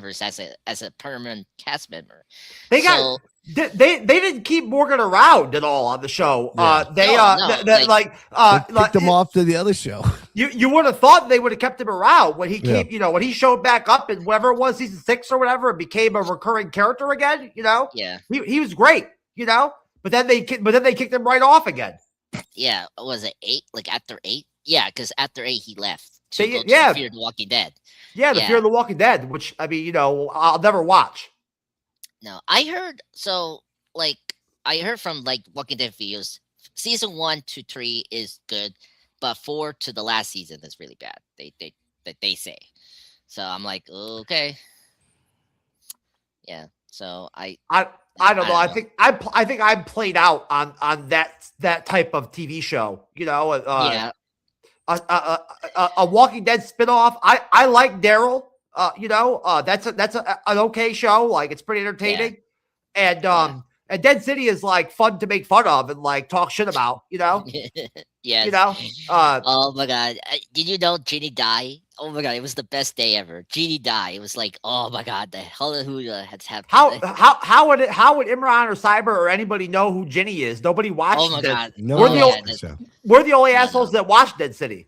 universe as a permanent cast member. They didn't keep Morgan around at all on the show. They kicked him off to the other show. You would have thought they would have kept him around when he came, when he showed back up in whatever it was, season 6 or whatever, and became a recurring character again. Yeah, he was great. But then they kicked him right off again. Yeah, was it 8? Like after 8? Yeah, because after 8 he left. Fear of the Walking Dead. Yeah, the Fear of the Walking Dead, which I mean, I'll never watch. No, I heard from like Walking Dead videos, season 1 to 3 is good, but 4 to the last season is really bad. They say. So I'm like, okay. Yeah. So I don't know. I think I'm played out on that type of TV show. A Walking Dead spinoff. I like Daryl. That's an okay show. Like, it's pretty entertaining, and Dead City is like fun to make fun of and like talk shit about. Yes. Oh my god! Did you know Ginny died? Oh my god! It was the best day ever. Ginny died. It was like, oh my god, the hallelujah has happened. How would Imran or Cyber or anybody know who Ginny is? Nobody watched. Oh my god! We're the only assholes that watched Dead City.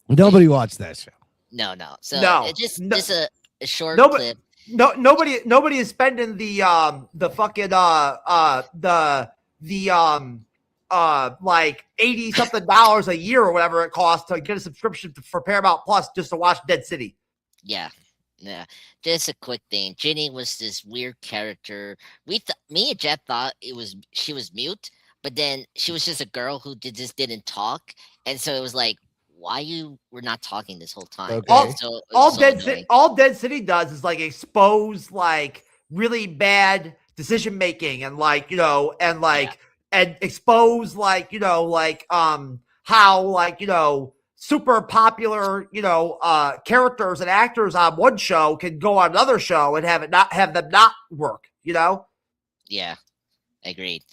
Nobody watched that show. No. So it's just a short clip. Nobody is spending the fucking like $80-something a year or whatever it costs to get a subscription for Paramount Plus just to watch Dead City. Yeah. Just a quick thing. Ginny was this weird character. Me and Jeff thought she was mute, but then she was just a girl who just didn't talk, and so it was like, why you were not talking this whole time? Okay. All Dead City does is like expose like really bad decision making and and expose how super popular characters and actors on one show can go on another show and have them not work. Yeah, agreed.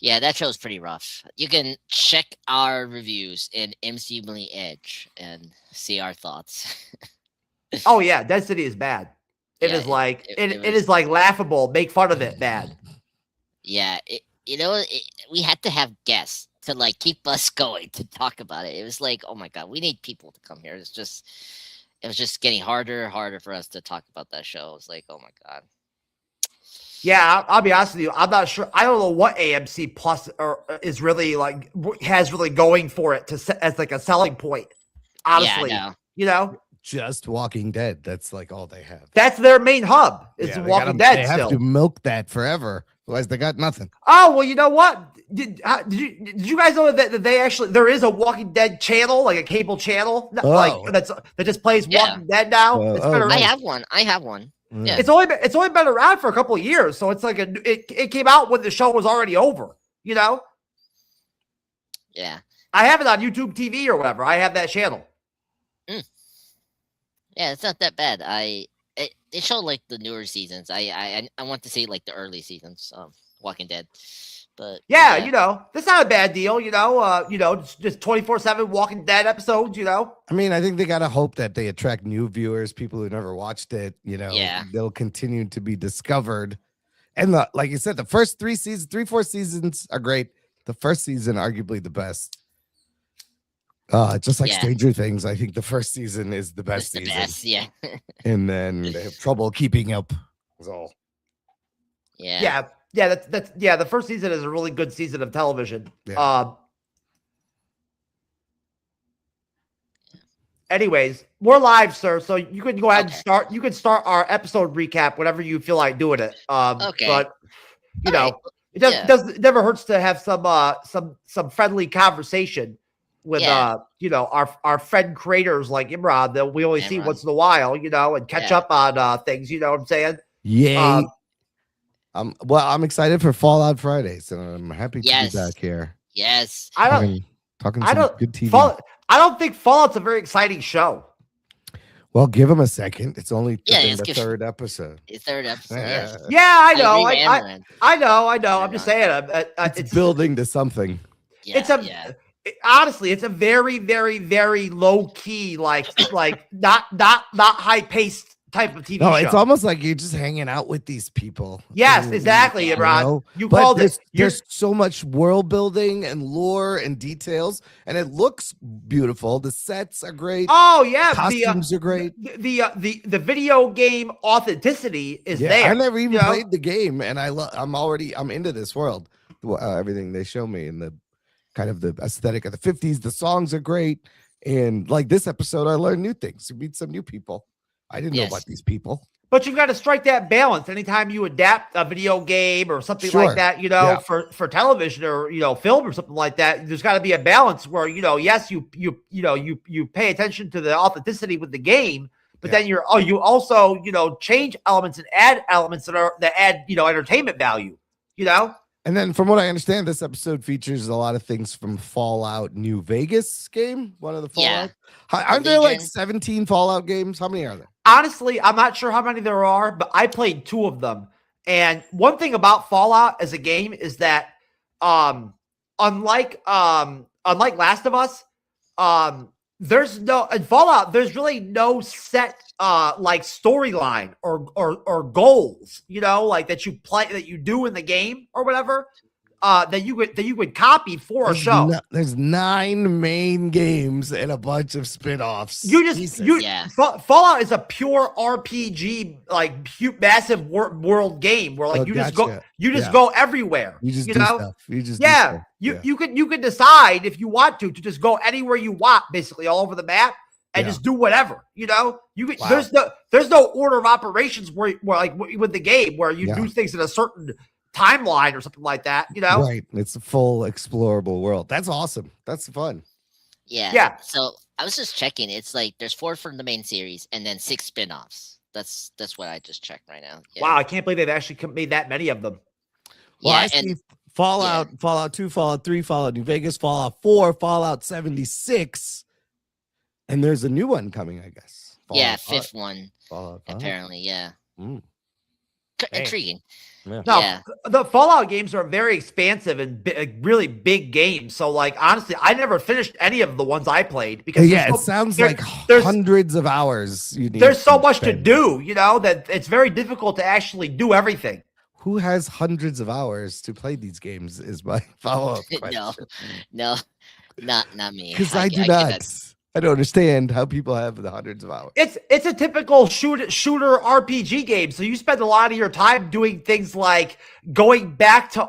Yeah, that show's pretty rough. You can check our reviews in MCU Bleeding Edge and see our thoughts. Oh yeah, Dead City is bad. It is like laughable. Make fun of it bad. Yeah, we had to have guests to like keep us going to talk about it. It was like, oh my god, we need people to come here. It was just getting harder and harder for us to talk about that show. It was like, oh my god. Yeah, I'll be honest with you. I'm not sure. I don't know what AMC Plus is really has really going for it as like a selling point. Honestly, just Walking Dead. That's like all they have. That's their main hub. Is Walking Dead. They have to milk that forever. Otherwise, they got nothing. Oh well, you know what? Did you guys know that there is a Walking Dead channel, like a cable channel, that just plays Walking Dead now? I have one. Yeah. It's only been around for a couple of years, so it's like it came out when the show was already over. Yeah. I have it on YouTube TV or whatever. I have that channel. Yeah, it's not that bad. It showed like the newer seasons. I want to see like the early seasons of Walking Dead. But that's not a bad deal, just 24/7 Walking Dead episodes, I mean, I think they gotta hope that they attract new viewers, people who never watched it, they'll continue to be discovered. And like you said, the first 4 seasons are great. The first season, arguably the best. Just like Stranger Things, I think the first season is the best season. Best, yeah. And then they have trouble keeping up. Is all. Yeah. Yeah, that's the first season is a really good season of television. Yeah. Anyways, we're live, sir. So you can go ahead and start. You can start our episode recap whenever you feel like doing it. Okay. But it never hurts to have some friendly conversation with our friend creators like Imran that we only see once in a while, and catch up on things. You know what I'm saying? Yeah. I'm excited for Fallout Fridays, and I'm happy to be back here. Yes. Talking some good TV. I don't think Fallout's a very exciting show. Well, give them a second. It's only the third episode. Third episode. Yes. Yeah, I know. I know. I'm just saying. It's building to something. It's honestly, it's a very, very, very low key, like not high paced type of TV show. It's almost like you're just hanging out with these people. Yes, exactly, Imran. You called it. There's so much world building and lore and details, and it looks beautiful. The sets are great. Oh yeah, costumes are great. The video game authenticity is there. I never even played the game, and I'm into this world. Everything they show me and the kind of the aesthetic of the 50s. The songs are great, and like this episode, I learned new things. You meet some new people. I didn't know about these people. But you've got to strike that balance anytime you adapt a video game or something like that, for television or, film or something like that. There's got to be a balance where, yes, you pay attention to the authenticity with the game, but then you also, change elements and add elements that add, entertainment value, And then from what I understand, this episode features a lot of things from Fallout New Vegas game, one of the Fallout. Aren't there like 17 Fallout games? How many are there? Honestly, I'm not sure how many there are, but I played 2 of them. And one thing about Fallout as a game is that unlike Last of Us, in Fallout, there's really no set like storyline or goals, like that you do in the game or whatever. That you would copy for a show. There's 9 main games and a bunch of spin-offs. Fallout is a pure RPG, like massive world game where like you just go everywhere. You just do stuff. You just you could decide if you want to just go anywhere you want, basically all over the map and just do whatever. There's no order of operations where like with the game where you do things in a certain timeline or something like that, Right. It's a full explorable world. That's awesome. That's fun. Yeah. So I was just checking. It's like there's 4 from the main series and then 6 spin-offs. That's what I just checked right now. Yeah. Wow, I can't believe they've actually made that many of them. Well, I see Fallout, Fallout 2, Fallout 3, Fallout New Vegas, Fallout 4, Fallout 76, and there's a new one coming, I guess. Fallout 5th one. Fallout 5. Apparently, yeah. Intriguing. The Fallout games are very expansive and really big games. So, like, honestly, I never finished any of the ones I played because it sounds like hundreds of hours. There's so much to do, that it's very difficult to actually do everything. Who has hundreds of hours to play these games? Is my follow-up question. No, not me. Because I do not. I don't understand how people have the hundreds of hours. It's a typical shooter RPG game. So you spend a lot of your time doing things like going back to,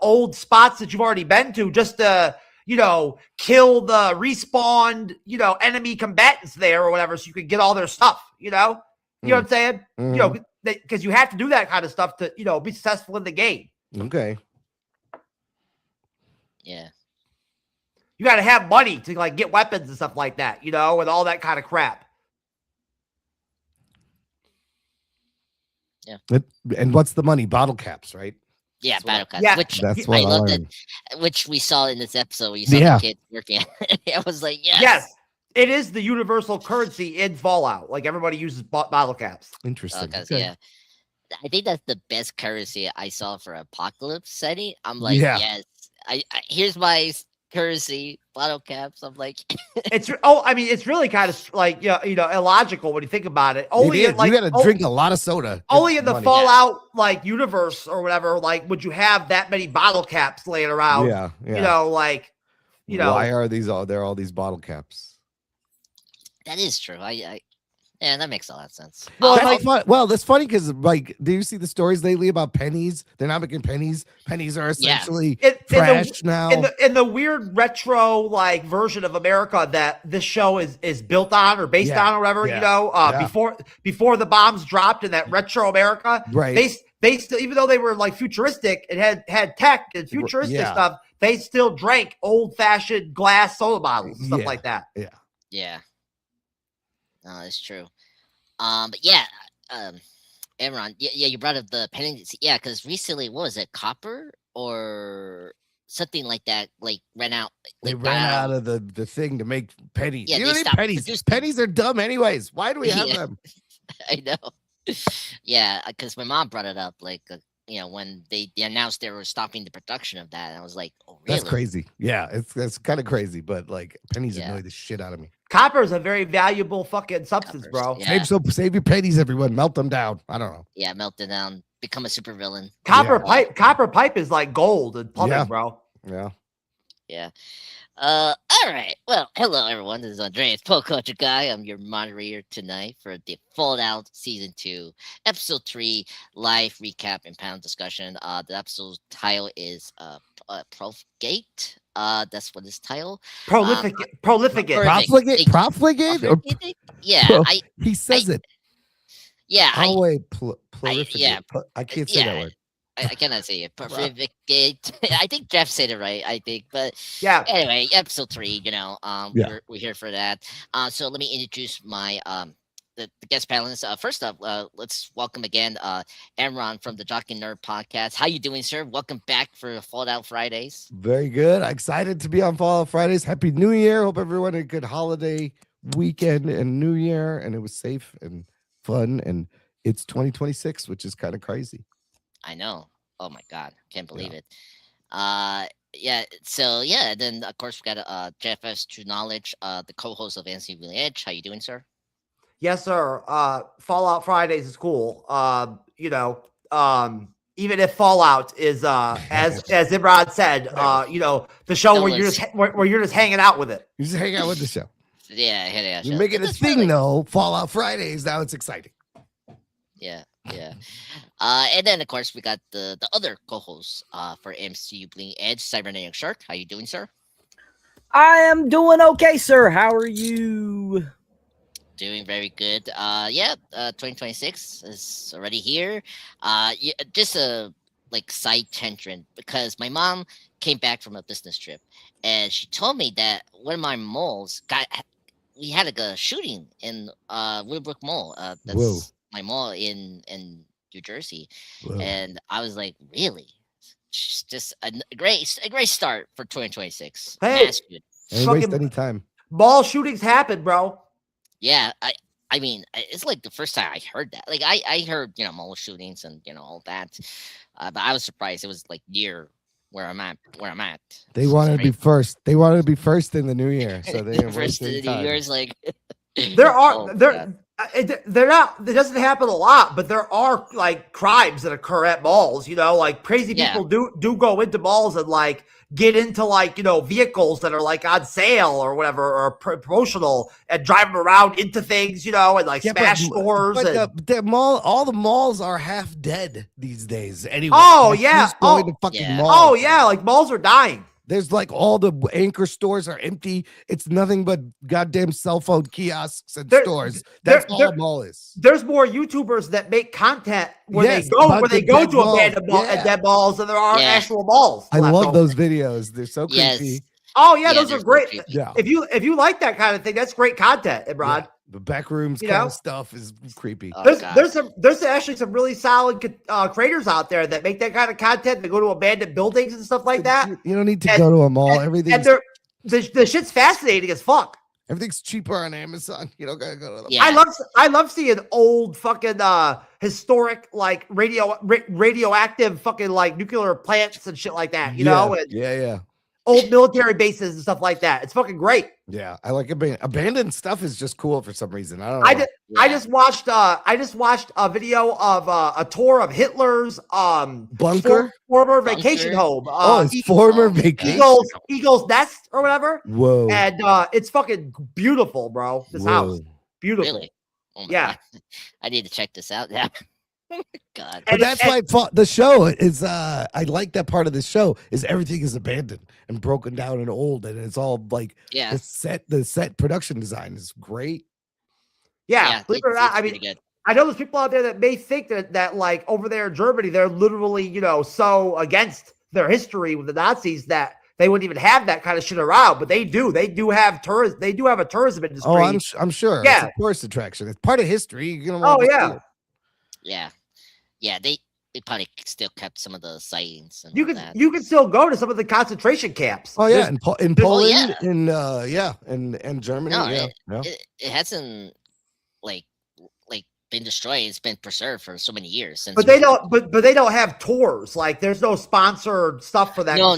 old spots that you've already been to just to, kill the respawned, enemy combatants there or whatever so you can get all their stuff, You know what I'm saying? Mm-hmm. Because you have to do that kind of stuff to, be successful in the game. Okay. Yeah. You got to have money to like get weapons and stuff like that, and all that kind of crap. Yeah. And what's the money? Bottle caps, right? Yeah, bottle caps. Yeah, which that's what I love that. Which we saw in this episode. We saw the kids working. I was like, yes, it is the universal currency in Fallout. Like everybody uses bottle caps. Interesting. Okay. Yeah. I think that's the best currency I saw for apocalypse setting. I'm like, yes. I here's my currency bottle caps. I'm like, it's really kind of like illogical when you think about it. You got to drink a lot of soda. Only in the Fallout like universe or whatever, like would you have that many bottle caps laying around? Yeah. Why are there are all these bottle caps? That is true. Yeah, that makes a lot of sense. Well, that's funny because, like, do you see the stories lately about pennies? They're not making pennies. Pennies are essentially trash now. In the weird retro like version of America that this show is built on or based on or whatever, before the bombs dropped in that retro America, right? They still, even though they were like futuristic and had tech and futuristic stuff, they still drank old fashioned glass soda bottles and stuff like that. Yeah. No, that's true. But Imran, you brought up the pennies. Yeah, because recently, what was it, copper or something like that? Like ran out. They ran out of the thing to make pennies. Yeah, you don't need pennies. Pennies are dumb, anyways. Why do we have them? I know. Yeah, because my mom brought it up like when they announced they were stopping the production of that. And I was like, oh, really? That's crazy. Yeah, it's kind of crazy, but like pennies annoy the shit out of me. Copper is a very valuable fucking substance, bro. Yeah. Save your pennies, everyone. Melt them down. I don't know. Yeah, melt them down. Become a super villain. Copper pipe is like gold and plumbing, bro. Yeah. Yeah. All right. Well, hello everyone. This is Andreas, Pop Culture Guy. I'm your moderator tonight for the Fallout Season 2, Episode 3 live recap and panel discussion. The episode title is Profligate. That's what this title. Profligate. Yeah, he says it. Yeah, I can't say that word. I cannot say it. Profligate. I think Jeff said it right. I think, but yeah. Anyway, episode 3. We're here for that. So let me introduce my the guest panelists. First up, let's welcome again Emron from the Jock and Nerd podcast. How you doing, sir? Welcome back for Fallout Fridays. Very good. Excited to be on Fallout Fridays. Happy New Year. Hope everyone had a good holiday weekend and New Year, and it was safe and fun. And it's 2026, which is kind of crazy. I know. Oh my God, can't believe it. So then of course we got JFS TrueKnowledge, the co-host of NC Wheeling Edge. How you doing, sir? Yes, sir. Fallout Fridays is cool. Even if Fallout is as Imran said, the show where you're just hanging out with it. You just hang out with the show. Yeah, you make it a thing though. Fallout Fridays. Now it's exciting. Yeah. And then of course we got the other co-host for MCU Wheeling Edge, Cyberneticshark. How you doing, sir? I am doing okay, sir. How are you? Doing very good. 2026 is already here. Just a side tangent, because my mom came back from a business trip and she told me that one of my malls we had a shooting in Willowbrook Mall. That's my mall in New Jersey. Whoa. And I was like, really? Just a great start for 2026. Hey, ain't waste any time. Mall shootings happen, bro. Yeah, I mean, it's like the first time I heard that. Like I heard, mall shootings and all that, but I was surprised it was like near where I'm at. They wanted to be first. They wanted to be first in the new year, so they first in the new year is like. They're not. It doesn't happen a lot, but there are crimes that occur at malls. Crazy people do go into malls and get into vehicles that are on sale or whatever, or promotional, and drive them around into things, and smash stores. But the mall, all the malls are half dead these days. Anyway. Oh yeah. Malls. Oh yeah. Malls are dying. There's all the anchor stores are empty. It's nothing but goddamn cell phone kiosks and stores. That's all a mall is. There's more YouTubers that make content where they go to abandoned dead malls than there are actual malls. I love those videos. They're so creepy. Yes. Oh yeah, those are great. Yeah. If you like that kind of thing, that's great content, Imran. Yeah. The back rooms kind of stuff is creepy. There's actually some really solid creators out there that make that kind of content. They go to abandoned buildings and stuff like that. You don't need to go to a mall. Everything. The shit's fascinating as fuck. Everything's cheaper on Amazon. You don't gotta go to the mall. I love seeing old fucking historic radioactive fucking nuclear plants and shit like that. You know? And, old military bases and stuff like that. It's fucking great. Yeah, I like abandoned stuff. Is just cool for some reason. I don't know. I just watched a video of a tour of Hitler's bunker, former vacation home. His former vacation Eagle's Nest or whatever. Whoa! And it's fucking beautiful, bro. This house, beautiful. Really? Oh God. I need to check this out now. Oh my God. But that's why the show is I like that part of the show is everything is abandoned and broken down and old, and it's all the set production design is great. Yeah, believe it or not, I mean, I know there's people out there that may think that over there in Germany, they're literally, so against their history with the Nazis that they wouldn't even have that kind of shit around, but they do. They do have tourism. They do have a tourism industry. Oh, I'm sure. Yeah, it's a tourist attraction. It's part of history. Yeah, they probably still kept some of the sightings. And you can still go to some of the concentration camps. Oh yeah, in Poland, in Germany. No, it hasn't been destroyed. It's been preserved for so many years since. But they don't. But they don't have tours. Like there's no sponsored stuff for that. No,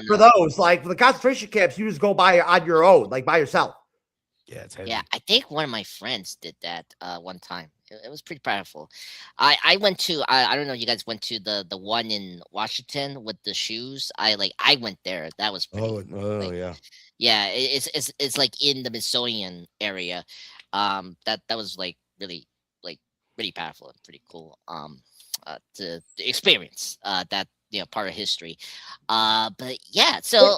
For those, like for the concentration camps, you just go by on your own, like by yourself. Yeah, it's heavy. Yeah, I think one of my friends did that one time. It was pretty powerful. I went to I don't know. You guys went to the one in Washington with the shoes. I went there. That was pretty. Yeah. Yeah, it's like in the Smithsonian area. That was like really pretty powerful and pretty cool. To experience that part of history. But yeah, so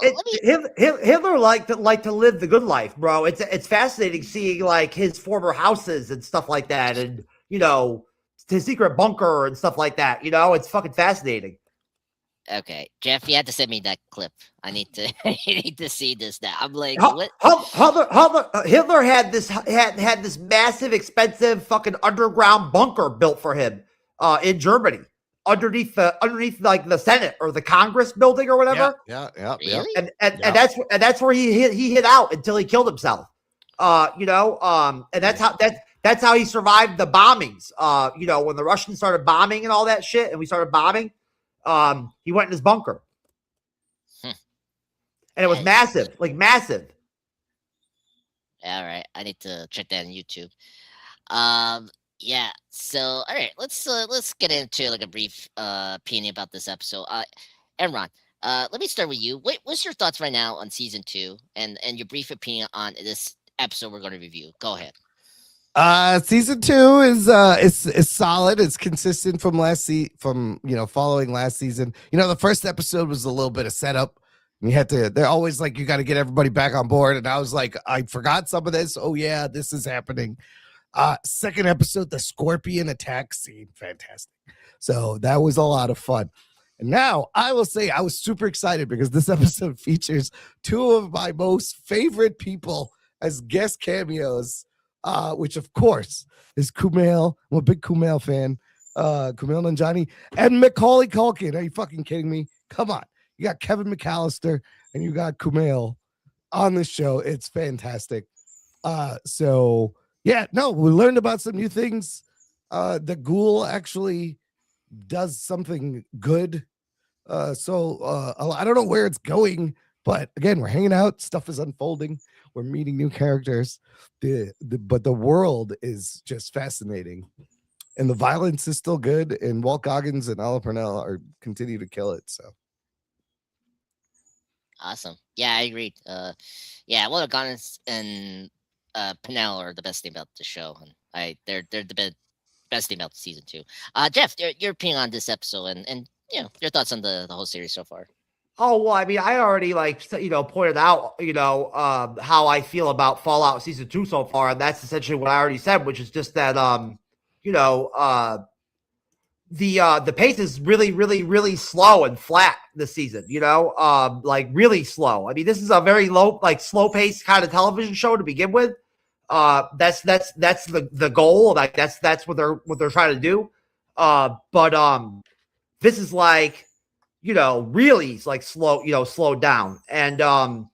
Hitler liked to live the good life, bro. It's fascinating seeing like his former houses and stuff like that, and his secret bunker and stuff like that. It's fucking fascinating. Okay, Jeff, you had to send me that clip. I need to I need to see this now. I'm like, what? Hitler had this massive, expensive fucking underground bunker built for him in Germany. Underneath like the Senate or the Congress building or whatever. Yeah. Really? And that's where he hid out until he killed himself. And that's how he survived the bombings. When the Russians started bombing and all that shit, and we started bombing, he went in his bunker. And it was massive, like massive. All right, I need to check that on YouTube. Yeah. So, all right, let's get into like a brief opinion about this episode. Enron, let me start with you. What's your thoughts right now on season 2 and your brief opinion on this episode we're going to review? Go ahead. Season 2 is solid. It's consistent from following last season. The first episode was a little bit of setup. They're always like, you got to get everybody back on board. And I was like, I forgot some of this. Oh yeah, this is happening. Second episode, the scorpion attack scene, fantastic. So that was a lot of fun. And now I will say I was super excited because this episode features two of my most favorite people as guest cameos, which of course is Kumail. I'm a big Kumail fan. Kumail Nanjiani and Macaulay Culkin. Are you fucking kidding me? Come on. You got Kevin McAllister and you got Kumail on the show. It's fantastic. So yeah, no, we learned about some new things. The ghoul actually does something good. So I don't know where it's going, but again, we're hanging out. Stuff is unfolding. We're meeting new characters. But the world is just fascinating. And the violence is still good. And Walt Goggins and Ala Purnell continue to kill it. So. Awesome. Yeah, I agree. Walt Goggins and Purnell are the best thing about the show, and they're the best thing about the season 2. Jeff, your opinion on this episode and your thoughts on the whole series so far. Oh, well, I mean, I already pointed out, how I feel about Fallout season 2 so far. And that's essentially what I already said, which is just that, the pace is really, really, really slow and flat this season, like really slow. I mean, this is a very low, like slow pace kind of television show to begin with. That's the goal. Like that's what they're trying to do. But this is like, really like slowed down. And,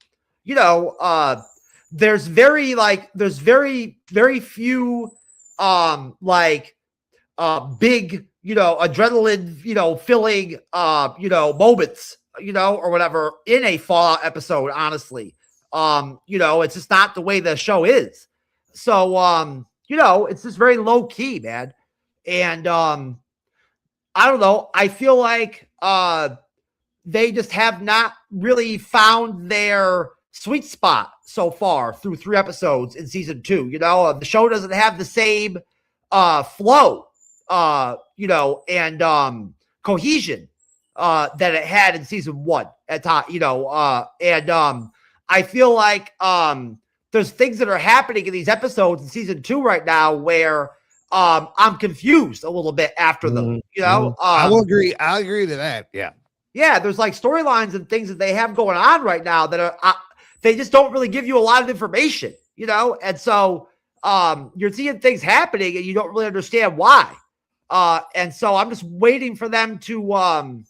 there's very, very few, big, adrenaline, filling, moments, or whatever in a Fallout episode, honestly. It's just not the way the show is. So, it's just very low key, man. And, I don't know. I feel like, they just have not really found their sweet spot so far through 3 episodes in season 2. The show doesn't have the same, flow, and cohesion that it had in season 1 at time, and I feel like there's things that are happening in these episodes in season 2 right now where I'm confused a little bit after them, I will agree. I agree to that. Yeah, there's like storylines and things that they have going on right now that are they just don't really give you a lot of information, and so you're seeing things happening and you don't really understand why. And so I'm just waiting for them to, kind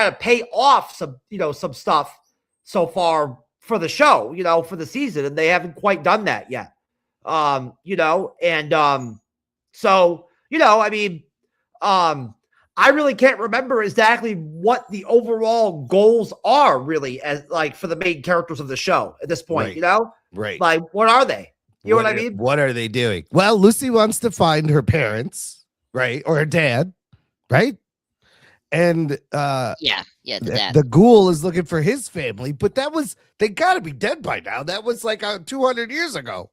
of pay off some, some stuff so far for the show, for the season. And they haven't quite done that yet. And So, I mean, I really can't remember exactly what the overall goals are really as like for the main characters of the show at this point, Right. Like, what are they? You know what I mean? What are they doing? Well, Lucy wants to find her parents, right? Or her dad, right? And the dad. The ghoul is looking for his family, but they got to be dead by now. That was like 200 years ago.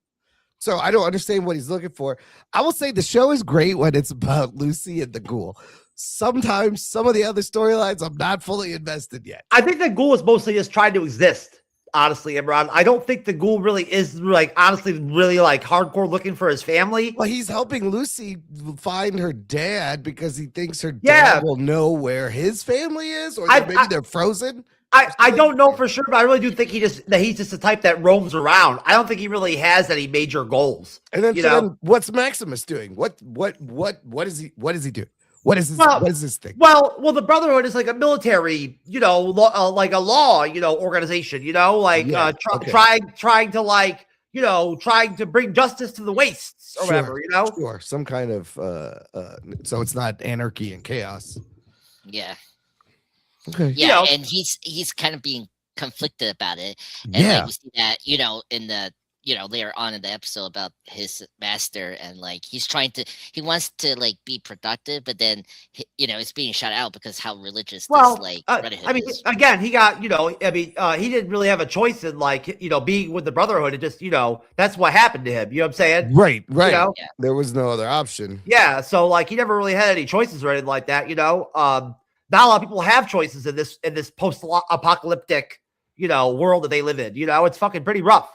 So I don't understand what he's looking for. I will say the show is great when it's about Lucy and the ghoul. Sometimes some of the other storylines I'm not fully invested yet. I think the ghoul is mostly just trying to exist. Honestly, Imran, I don't think the ghoul really is like honestly really like hardcore looking for his family. Well, he's helping Lucy find her dad because he thinks her dad will know where his family is, or maybe they're frozen. I don't know for sure, but I really do think he's just the type that roams around. I don't think he really has any major goals. And then, what's Maximus doing? What is he doing? What is this thing? Well, the Brotherhood is like a military, like a law, organization, trying to bring justice to the wastes or whatever, Sure, some kind of so it's not anarchy and chaos. Yeah. Okay. Yeah, and he's kind of being conflicted about it. And like we see that, in the later on in the episode about his master, and like he wants to like be productive, but then it's being shut out because how religious this I mean is. Again, he got he didn't really have a choice in like being with the Brotherhood. It just that's what happened to him, you know what I'm saying? Right. There was no other option. So like he never really had any choices or anything like that. Not a lot of people have choices in this post-apocalyptic world that they live in. It's fucking pretty rough.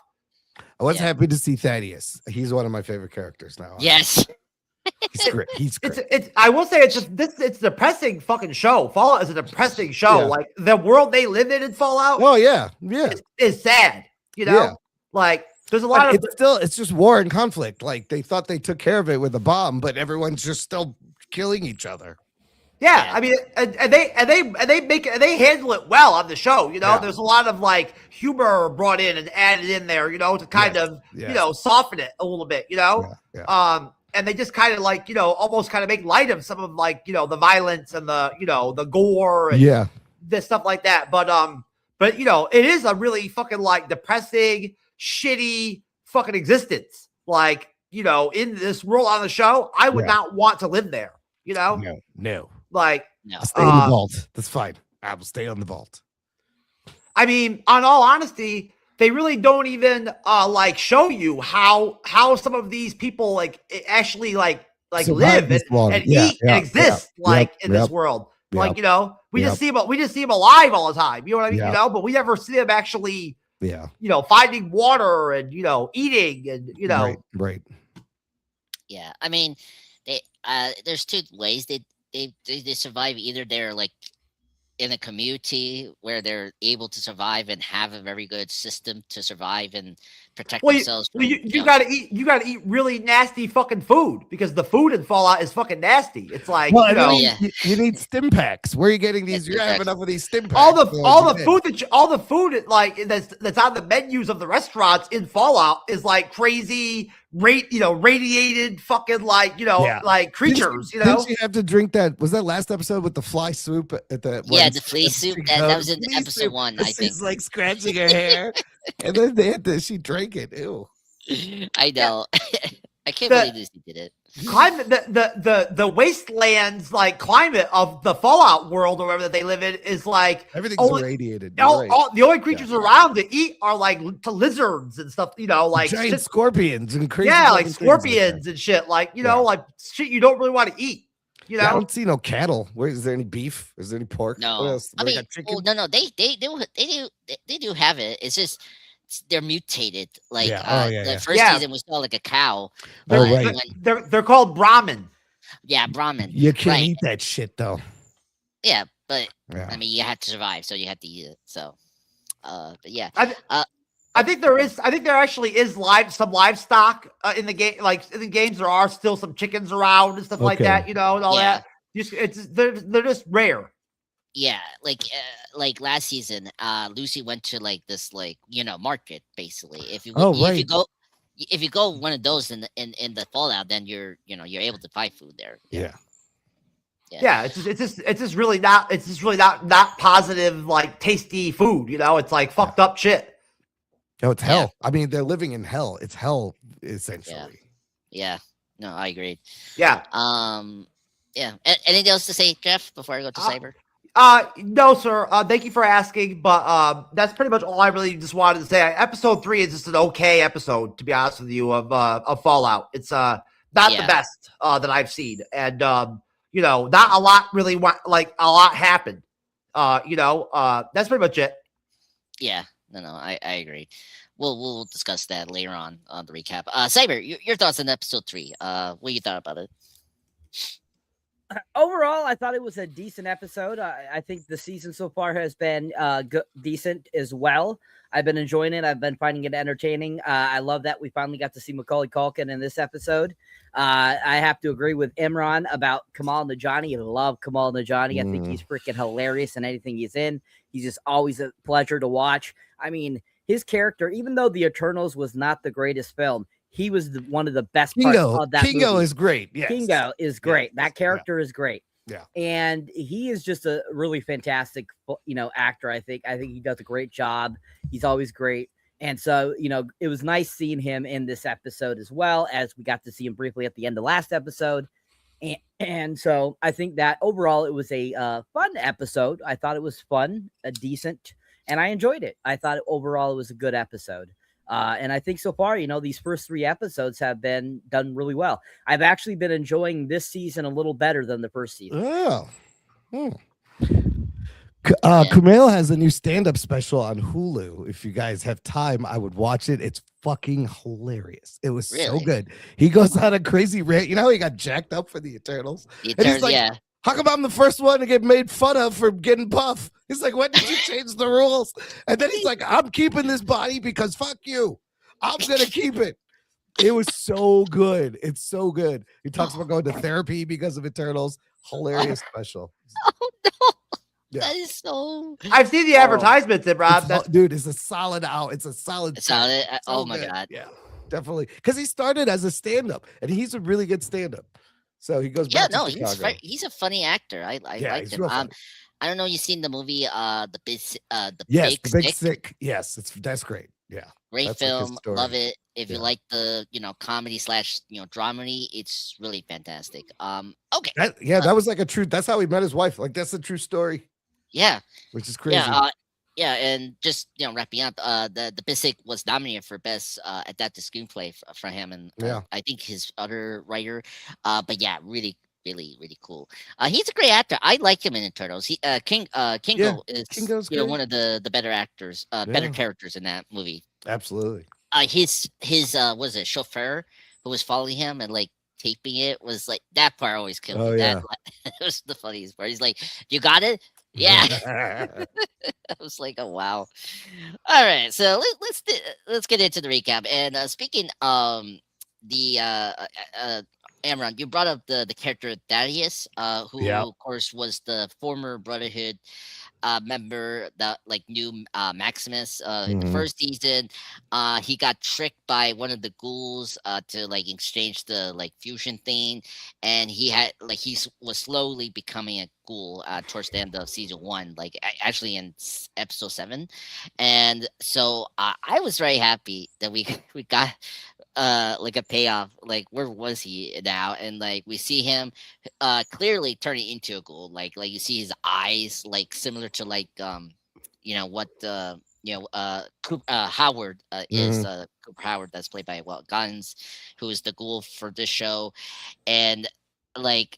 I was happy to see Thaddeus. He's one of my favorite characters now. Yes. He's great. It's I will say it's a depressing fucking show. Fallout is a depressing show. Yeah. Like the world they live in Fallout. Oh yeah. Is sad. Like there's a lot of it's just war and conflict. Like they thought they took care of it with a bomb, but everyone's just still killing each other. Yeah, I mean, and they handle it well on the show. There's a lot of like humor brought in and added in there, to kind of soften it a little bit, and they just kind of like almost kind of make light of some of like the violence and the the gore and this stuff like that. But it is a really fucking like depressing, shitty fucking existence. Like in this world on the show, I would not want to live there. No. Like, I'll stay in the vault. That's fine. I will stay on the vault. I mean, on all honesty, they really don't even like show you how some of these people like actually like live and eat and exist in this world. Like we just see them alive all the time. You know what I mean? But we never see them actually. Finding water and eating and right. Yeah, I mean, there's two ways they survive. Either they're like in a community where they're able to survive and have a very good system to survive and protect themselves. You gotta eat really nasty fucking food because the food in Fallout is fucking nasty. It's like you need stim packs. Where are you getting these? You have enough of these stim packs. All the food like that's on the menus of the restaurants in Fallout is like crazy radiated fucking like like creatures. Didn't you have to drink that? Was that last episode with the fly soup at the the flea soup that was in episode 1? I think she's like scratching her hair, and then she drank it. Ew. I know. I can't believe this did it. Climate, the wastelands like climate of the Fallout world or whatever that they live in is like everything's irradiated. The only creatures around to eat are like to lizards and stuff. Like giant scorpions and crazy. Yeah, like scorpions and shit. Like like shit you don't really want to eat. I don't see no cattle. Where is there any beef? Is there any pork? No, I mean, no. They do have it. It's just they're mutated. Like the first season we saw like a cow. They're called Brahmin. Yeah, Brahmin. You can't eat that shit though. Yeah, but I mean, you have to survive, so you have to eat it. So, but yeah. I think there actually is some livestock in the game. Like in the games, there are still some chickens around and stuff like that. And all that. They're just rare. Yeah, like last season, Lucy went to like this market basically. If you go if you go one of those in the Fallout, then you're able to find food there. Yeah, it's just really not positive, like tasty food. It's like fucked up shit. No, it's hell. I mean, they're living in hell. It's hell essentially. Yeah. No, I agree. Yeah. Yeah. Anything else to say, Jeff, before I go to Cyber? No, sir. Thank you for asking, but that's pretty much all I really just wanted to say. Episode 3 is just an okay episode, to be honest with you, of Fallout. It's not the best that I've seen, and not a lot really a lot happened. That's pretty much it. Yeah. No, I agree. We'll discuss that later on the recap. Cyber, your thoughts on episode 3? What you thought about it? Overall, I thought it was a decent episode. I think the season so far has been decent as well. I've been enjoying it. I've been finding it entertaining. I love that we finally got to see Macaulay Culkin in this episode. I have to agree with Imran about Kamal Najani. I love Kamal Najani. I think he's freaking hilarious in anything he's in. He's just always a pleasure to watch. I mean, his character, even though The Eternals was not the greatest film, he was one of the best parts of that movie. Kingo is great. Yes. Kingo is great. That character is great. Yeah. And he is just a really fantastic, actor. I think he does a great job. He's always great. And so, it was nice seeing him in this episode as well, as we got to see him briefly at the end of last episode. And so I think that overall it was a fun episode. I thought it was fun, decent, and I enjoyed it. I thought overall it was a good episode. And I think so far, these first 3 episodes have been done really well. I've actually been enjoying this season a little better than the first season. Kumail has a new stand-up special on Hulu. If you guys have time, I would watch it. It's fucking hilarious. It was so good. He goes on a crazy rant. You know how he got jacked up for the Eternals? And he's like, how come I'm the first one to get made fun of for getting buff? He's like, when did you change the rules? And then he's like, I'm keeping this body because fuck you. I'm going to keep it. It was so good. It's so good. He talks about going to therapy because of Eternals. Hilarious special. Oh, no. Yeah. That is so. I've seen the advertisements, Rob. Dude, it's a solid out. It's a solid. Solid. Oh my god. Yeah, definitely. Because he started as a stand-up, and he's a really good stand-up. So he goes back. To Chicago. He's a funny actor. I like him. I don't know. You've seen the movie, the Big Sick. Yes, that's great. Yeah, great film. Love it. If you like the comedy / dramedy, it's really fantastic. Okay. That was like a true. That's how he met his wife. Like that's a true story. Yeah, which is crazy. Yeah, and just wrapping up, the Basic was nominated for best adapted screenplay for him, and I think his other writer. But yeah, really cool. He's a great actor. I like him in Eternals. Kingo is one of the better actors, better characters in that movie. Absolutely. His was it chauffeur who was following him and like taping it was like that part always killed me. That it was the funniest part. He's like, "You got it." Yeah. I was like, oh wow. All right, so let's get into the recap. And speaking the Amron, you brought up the character Thaddeus, who of course was the former Brotherhood member that knew Maximus in the first season. He got tricked by one of the ghouls to exchange the fusion thing, and he was slowly becoming a ghoul towards the end of season 1, actually in episode 7. And so I was very happy that we got a payoff. Where was he now? And we see him clearly turning into a ghoul. You see his eyes similar to what Howard is Cooper Howard, that's played by Guns, who is the ghoul for this show. And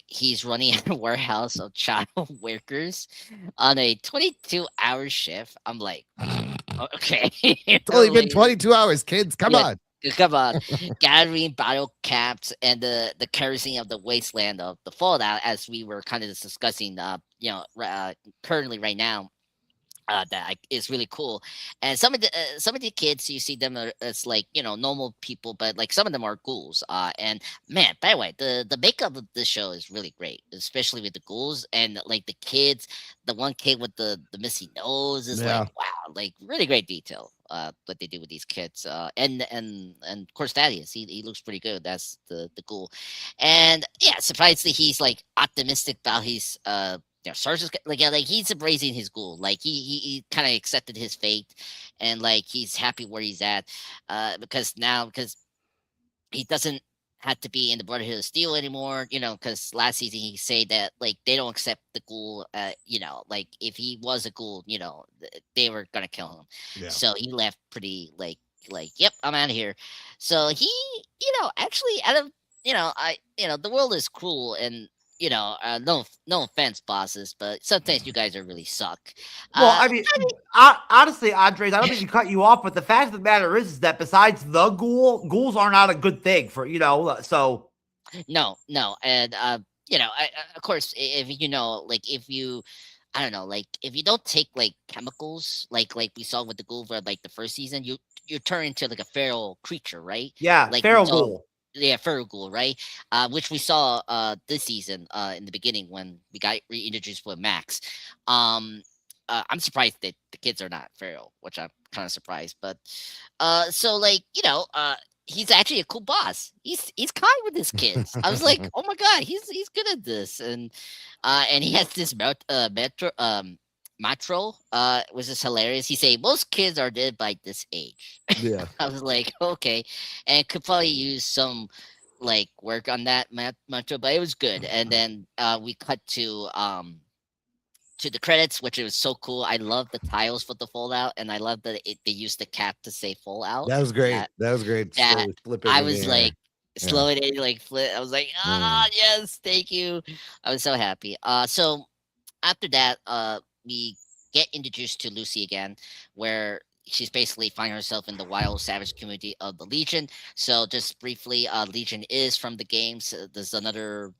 he's running a warehouse of child workers on a 22-hour shift. I'm like, okay. It's only been 22 hours, kids. Come on. Come on. Gathering bottle caps and the kerosene of the wasteland of the Fallout, as we were kind of discussing currently right now. That is really cool. And some of the kids, you see them as normal people, but some of them are ghouls. And man, by the way, the makeup of this show is really great, especially with the ghouls and the kids. The one kid with the missing nose is wow, really great detail. what they do with these kids. And of course Thaddeus, he looks pretty good. That's the ghoul, and yeah, surprisingly he's like optimistic about his Sarge's like he's embracing his ghoul. Like he kind of accepted his fate, and like he's happy where he's at, because he doesn't have to be in the Brotherhood of Steel anymore. Because last season he said that like they don't accept the ghoul. Like if he was a ghoul, they were gonna kill him. Yeah. So he left pretty like yep, I'm out of here. So he actually out of the world is cruel and no offense, bosses, but sometimes you guys are really suck. Well, I mean, honestly, Andres, I don't mean to cut you off, but the fact of the matter is that besides the ghouls are not a good thing for so. No, and of course, if like if you, I don't know, like if you don't take like chemicals, like we saw with the ghoul for like the first season, you turn into like a feral creature, right? Yeah, like feral ghoul. Yeah, feral ghoul, right? Which we saw this season in the beginning when we got reintroduced with Max. I'm surprised that the kids are not feral, which I'm kind of surprised. But so like he's actually a cool boss. He's kind with his kids. I was like, oh my god, he's good at this, and he has this Matro, which is hilarious. He say most kids are dead by this age. Yeah. I was like, okay, and could probably use some like work on that Matro, but it was good. And then we cut to the credits, which was so cool. I love the tiles for the Fallout, and I love that they used the cap to say Fallout. That was great. That was great. I was like slowing it, like flip. I was like, yes, thank you. I was so happy. So after that, we get introduced to Lucy again, where she's basically finding herself in the wild savage community of the Legion. So just briefly, Legion is from the games. There's another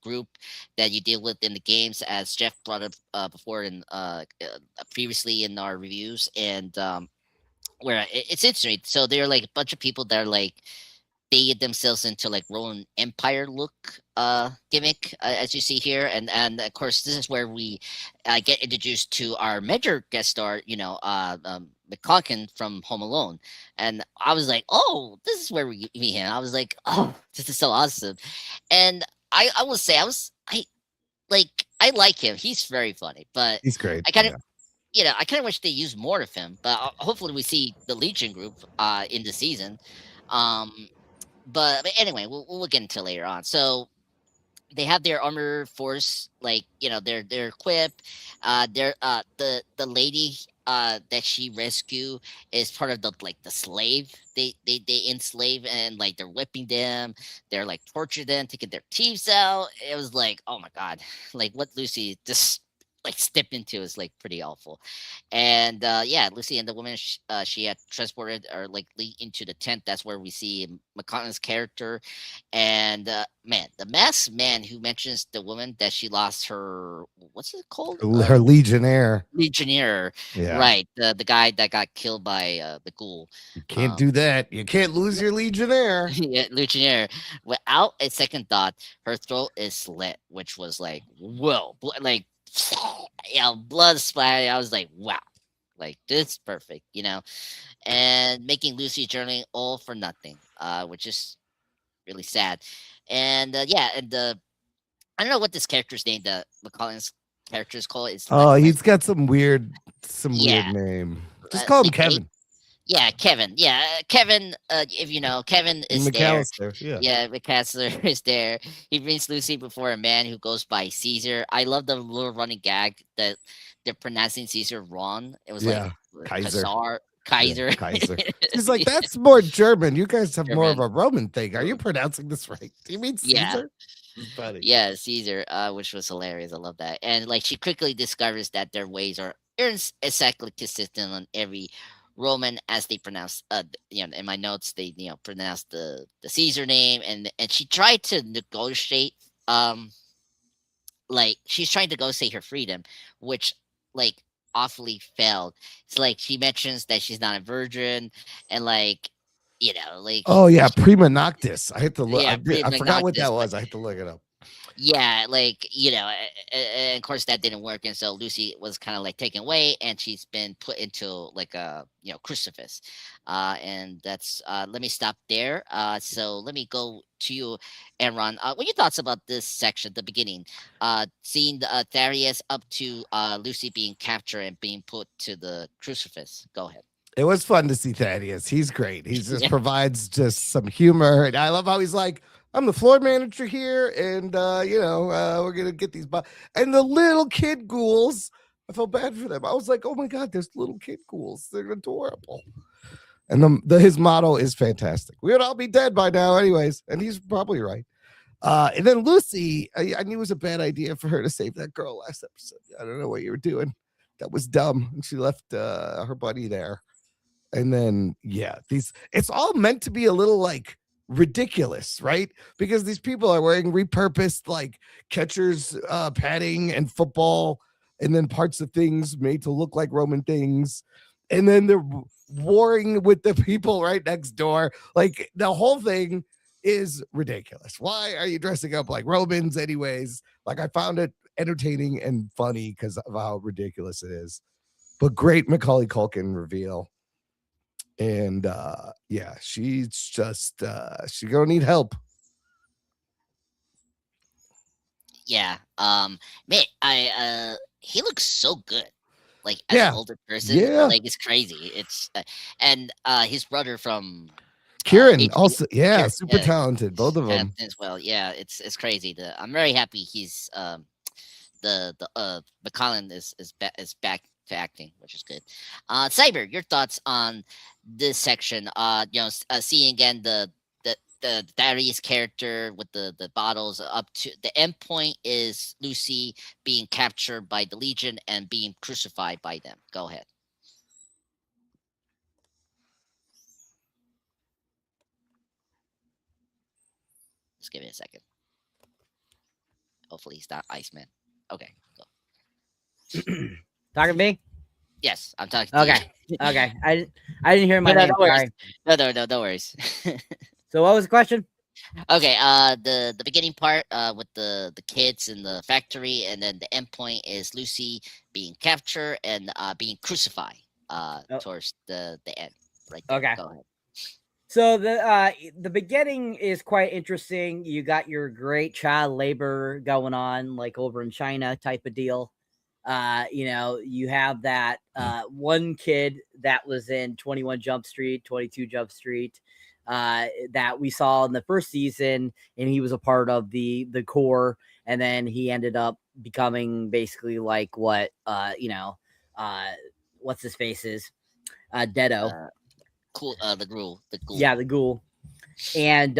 group that you deal with in the games, as Jeff brought up before in previously in our reviews, and where it's interesting. So they're like a bunch of people that are like baited themselves into like Roman Empire look gimmick, as you see here, and of course this is where we get introduced to our major guest star, McConkin from Home Alone, and I was like, oh, this is where we meet him. I was like, oh, this is so awesome, and I will say I like him. He's very funny, but he's great. I kind of. I kind of wish they used more of him, but hopefully we see the Legion group in the season. But anyway, we'll get into later on. So they have their armor force, like their equip. They're the lady that she rescue is part of the slave. They enslave, and like they're whipping them. They're like torture them, taking their teeth out. It was like, oh my god, like what Lucy just like stepped into is like pretty awful. And Lucy and the woman she had transported or like into the tent. That's where we see McConnell's character, and man, the masked man who mentions the woman that she lost her, what's it called, her legionnaire, yeah, right, the guy that got killed by the ghoul. You can't do that. You can't lose your legionnaire. Yeah, legionnaire. Without a second thought, her throat is slit, which was like, whoa, like blood splatter. I was like, wow, like this is perfect, and making Lucy journaling all for nothing, which is really sad. And and I don't know what this character's name, the McCollins character's called. It's he's got some weird name. Just call him Kevin. Yeah, Kevin. Yeah, Kevin. If you know, Kevin is McAllister, there. Yeah, McAllister is there. He brings Lucy before a man who goes by Caesar. I love the little running gag that they're pronouncing Caesar wrong. It was like Kaiser. Kaiser. Yeah, Kaiser. He's like, that's more German. You guys have more of a Roman thing. Are you pronouncing this right? Do you mean Caesar? Funny. Yeah, Caesar, which was hilarious. I love that. And like she quickly discovers that their ways aren't exactly consistent on every Roman, as they pronounce in my notes they pronounce the Caesar name, and she tried to negotiate like she's trying to negotiate her freedom, which like awfully failed. It's like she mentions that she's not a virgin, and like like oh yeah, prima noctis. I had to look. Yeah, I forgot what that was. I had to look it up. Yeah, like and of course that didn't work, and so Lucy was kind of like taken away, and she's been put into like a crucifix, and that's let me stop there. So let me go to you, Aaron. What are your thoughts about this section, the beginning, seeing the Thaddeus up to Lucy being captured and being put to the crucifix? Go ahead. It was fun to see Thaddeus. He's great. He just Yeah. provides just some humor, and I love how he's like, I'm the floor manager here, and we're gonna get these. And the little kid ghouls, I felt bad for them. I was like, oh my god, there's little kid ghouls. They're adorable. And his motto is fantastic. We would all be dead by now, anyways, and he's probably right. And then Lucy, I knew it was a bad idea for her to save that girl last episode. I don't know what you were doing. That was dumb. And she left her buddy there. And then, it's all meant to be a little like ridiculous, right? Because these people are wearing repurposed like catchers padding and football, and then parts of things made to look like Roman things. And then they're warring with the people right next door. Like the whole thing is ridiculous. Why are you dressing up like Romans anyways? Like I found it entertaining and funny because of how ridiculous it is. But great Macaulay Culkin reveal. And she's just she's gonna need help. Yeah. Man, he looks so good. Like as an older person. Yeah. Like it's crazy. It's and his brother from Kieran also, super talented, both of them as well. Yeah, it's crazy. I'm very happy he's the McCollin is back to acting, which is good. Cyber, your thoughts on this section? Seeing again the Darius character with the bottles up to the end point is Lucy being captured by the Legion and being crucified by them. Go ahead. Just give me a second. Hopefully he's not Iceman. Okay, go. Talking to me? Yes, I'm talking to Okay. you. Okay. I didn't hear my name. No worries. No worries. So what was the question? Okay, the beginning part with the kids in the factory, and then the end point is Lucy being captured and being crucified towards the end. Right there. Okay. Go ahead. So the beginning is quite interesting. You got your great child labor going on, like over in China type of deal. You have that one kid that was in 21 Jump Street, 22 Jump Street, that we saw in the first season, and he was a part of the core, and then he ended up becoming basically like what what's his face is Deado. Cool. The ghoul. Yeah, the ghoul. And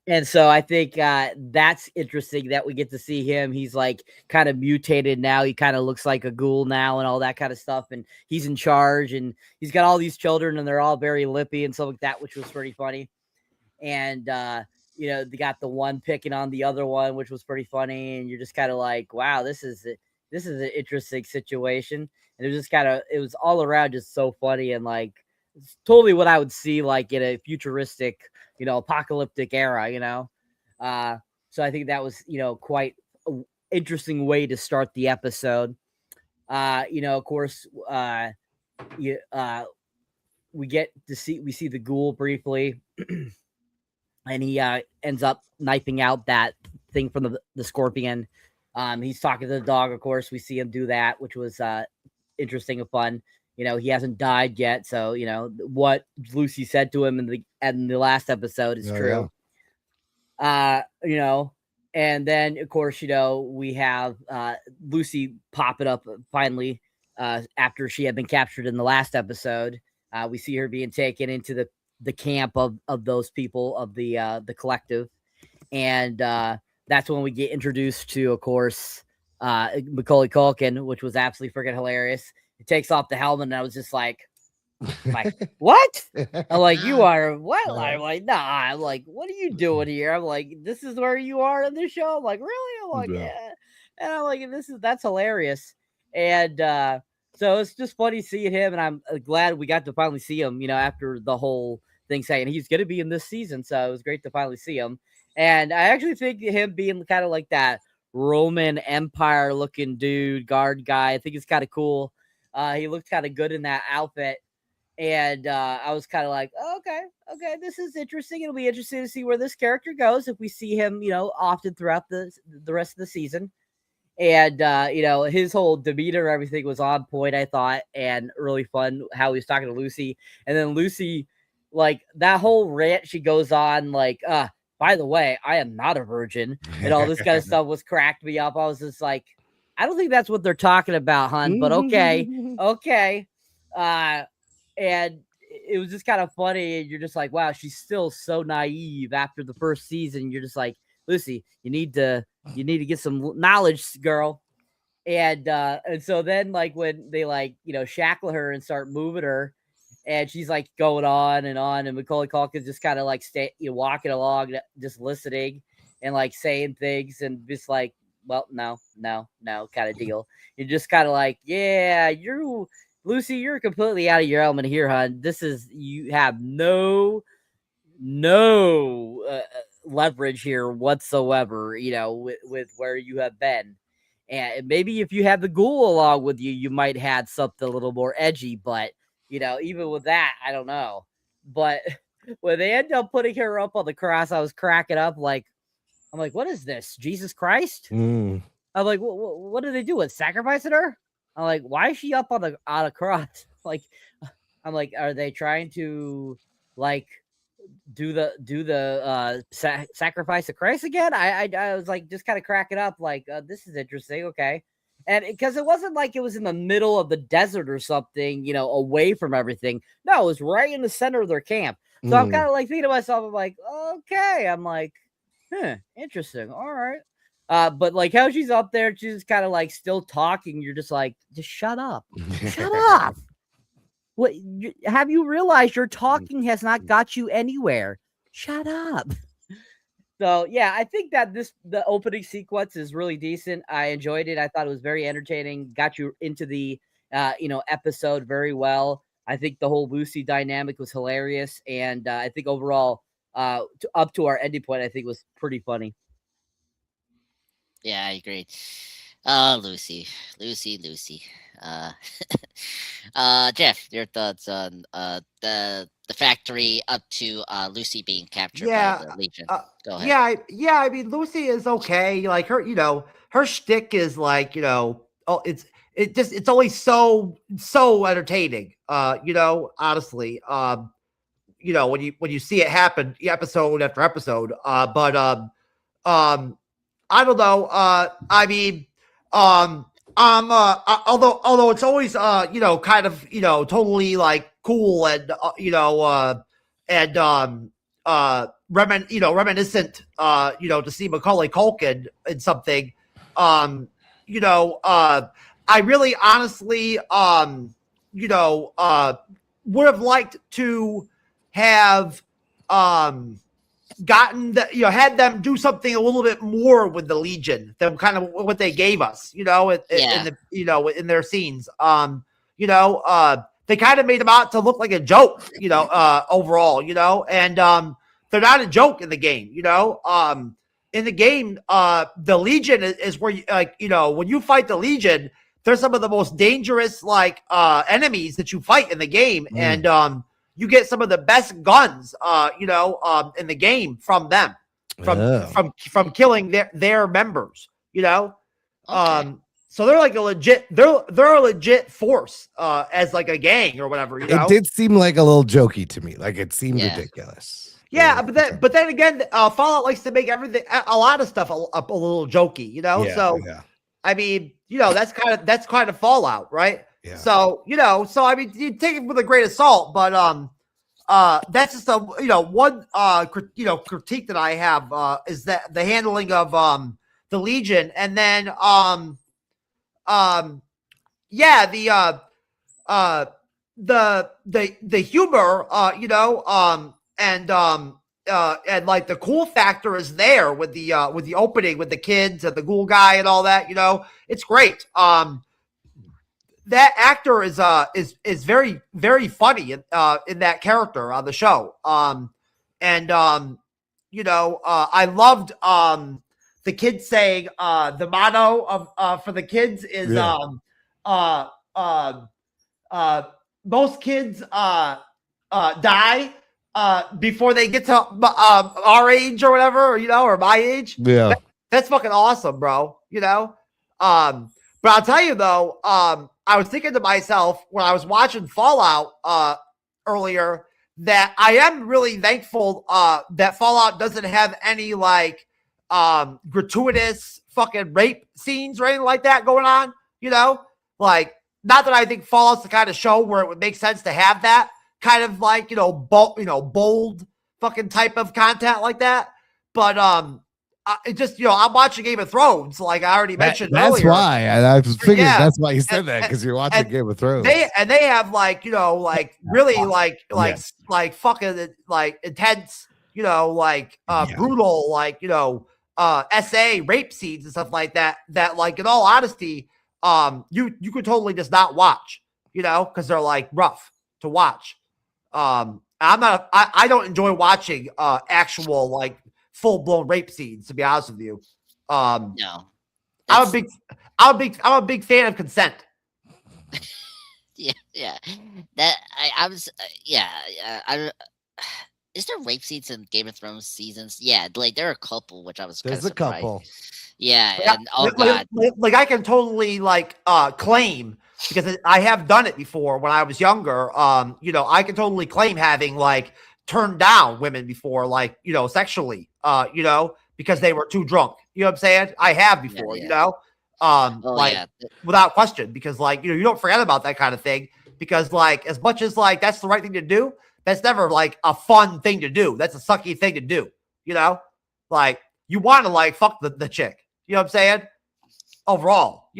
and so I think that's interesting that we get to see him. He's like kind of mutated now. He kind of looks like a ghoul now and all that kind of stuff. And he's in charge, and he's got all these children, and they're all very lippy and stuff like that, which was pretty funny. And they got the one picking on the other one, which was pretty funny. And you're just kind of like, wow, this is an interesting situation. And it was all around just so funny, and like it's totally what I would see like in a futuristic, apocalyptic era, So I think that was, quite an interesting way to start the episode. Of course, we see the ghoul briefly, and he ends up knifing out that thing from the scorpion. He's talking to the dog, of course. We see him do that, which was interesting and fun. He hasn't died yet, so what Lucy said to him in the last episode is true. Yeah. And then of course, we have Lucy pop it up finally after she had been captured in the last episode. We see her being taken into the camp of those people of the collective, and that's when we get introduced to, of course, Macaulay Culkin, which was absolutely freaking hilarious. He takes off the helmet, and I was just like what? I'm like, you are what? I'm like, nah. I'm like, what are you doing here? I'm like, this is where you are in the show. I'm like, really? I'm like, yeah. And I'm like, that's hilarious. And so it's just funny seeing him, and I'm glad we got to finally see him. After the whole thing saying he's going to be in this season, so it was great to finally see him. And I actually think him being kind of like that Roman Empire looking dude, guard guy, I think it's kind of cool. He looked kind of good in that outfit. And I was kind of like, oh, okay, this is interesting. It'll be interesting to see where this character goes if we see him, often throughout the rest of the season. And, his whole demeanor, everything was on point, I thought, and really fun how he was talking to Lucy. And then Lucy, like, that whole rant she goes on, like, by the way, I am not a virgin, and all this kind of stuff was cracked me up. I was just like, I don't think that's what they're talking about, hun, but okay. And it was just kind of funny. And you're just like, wow, she's still so naive after the first season. You're just like, Lucy, you need to get some knowledge, girl. And so then, like, when they shackle her and start moving her, and she's like going on, and Macaulay Culkin's just kind of like walking along, just listening and like saying things, and just like, well, no, kind of deal. You're just kind of like, yeah, Lucy, you're completely out of your element here, hon. You have no leverage here whatsoever, with where you have been. And maybe if you had the ghoul along with you, you might have something a little more edgy. But, even with that, I don't know. But when they end up putting her up on the cross, I was cracking up. I'm like, what is this? Jesus Christ? I'm like, what do they do with sacrificing her? I'm like, why is she up on a cross? Like, I'm like, are they trying to do the sacrifice of Christ again? I was like, just kind of cracking up. Like, this is interesting. Okay. And because it wasn't like it was in the middle of the desert or something, away from everything. No, it was right in the center of their camp. So I'm kind of like thinking to myself, I'm like, okay. I'm like, interesting. All right. But like how she's up there, she's kind of like still talking. You're just like, just shut up. Shut up. What have you realized your talking has not got you anywhere? Shut up. So yeah, I think that the opening sequence is really decent. I enjoyed it. I thought it was very entertaining. Got you into the episode very well. I think the whole Lucy dynamic was hilarious, and I think overall, up to our ending point, I think was pretty funny. Yeah, I agree. Lucy. Jeff, your thoughts on the factory up to Lucy being captured by the Legion? Go ahead. Yeah. I mean, Lucy is okay. Like her, her shtick is like, it's always so entertaining. Honestly, when you see it happen episode after episode. But I don't know. I mean, although it's always, kind of, totally like cool and, reminiscent, to see Macaulay Culkin in something, I really honestly, would have liked to have, gotten that, had them do something a little bit more with the Legion than kind of what they gave us, in their scenes. They kind of made them out to look like a joke, overall, and they're not a joke in the game, in the game, the Legion is where when you fight the Legion, they're some of the most dangerous enemies that you fight in the game, and you get some of the best guns, in the game from them, from killing their members, Okay. So they're like they're a legit force, as like a gang or whatever. It did seem like a little jokey to me. Like it seemed ridiculous. Yeah, but then again, Fallout likes to make everything, a lot of stuff, a little jokey. I mean, that's kind of Fallout, right? Yeah. So, I mean, you take it with a grain of salt, but that's just one critique that I have is that the handling of the Legion, and then the humor, and like the cool factor is there with the opening with the kids and the ghoul guy and all that. It's great. That actor is very, very funny in that character on the show. I loved the kids saying the motto of for the kids is uh most kids die before they get to our age or whatever, or my age. Yeah. That's fucking awesome, bro. But I'll tell you though, I was thinking to myself when I was watching Fallout earlier that I am really thankful that Fallout doesn't have any like gratuitous fucking rape scenes or anything like that going on. Like, not that I think Fallout's the kind of show where it would make sense to have that kind of like bold fucking type of content like that, but it just I'm watching Game of Thrones, like I already mentioned that's earlier. Why, and I figured that's why you said that, because you're watching Game of Thrones. They have like really like fucking like intense, brutal, like SA rape scenes and stuff like that. That like in all honesty, you could totally just not watch, because they're like rough to watch. I don't enjoy watching actual like full-blown rape scenes, to be honest with you. No. I'm a big fan of consent. Yeah. That I was I is there rape scenes in Game of Thrones seasons? Yeah, like there are a couple, which I was kind of surprised. There's a couple. Yeah, and oh god. Like I can totally like claim, because I have done it before when I was younger. I can totally claim having like turned down women before, like, sexually, because they were too drunk. You know what I'm saying? I have before, without question, because like, you don't forget about that kind of thing, because like, as much as like, that's the right thing to do, that's never like a fun thing to do. That's a sucky thing to do, like you want to like fuck the chick, you know what I'm saying? Overall,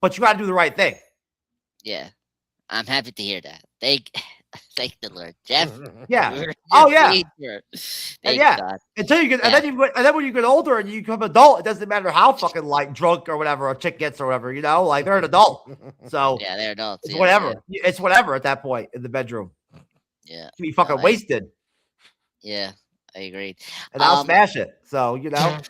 but you got to do the right thing. Yeah. I'm happy to hear that. Thank the Lord, Jeff. Yeah. Oh yeah. Yeah. God. Until you get, and then when you get older and you become adult, it doesn't matter how fucking like drunk or whatever a chick gets or whatever. Like they're an adult, so yeah, they're adults. It's whatever. Yeah. It's whatever at that point in the bedroom. Yeah. You can be fucking wasted. Yeah. I agree. And I'll smash it. So,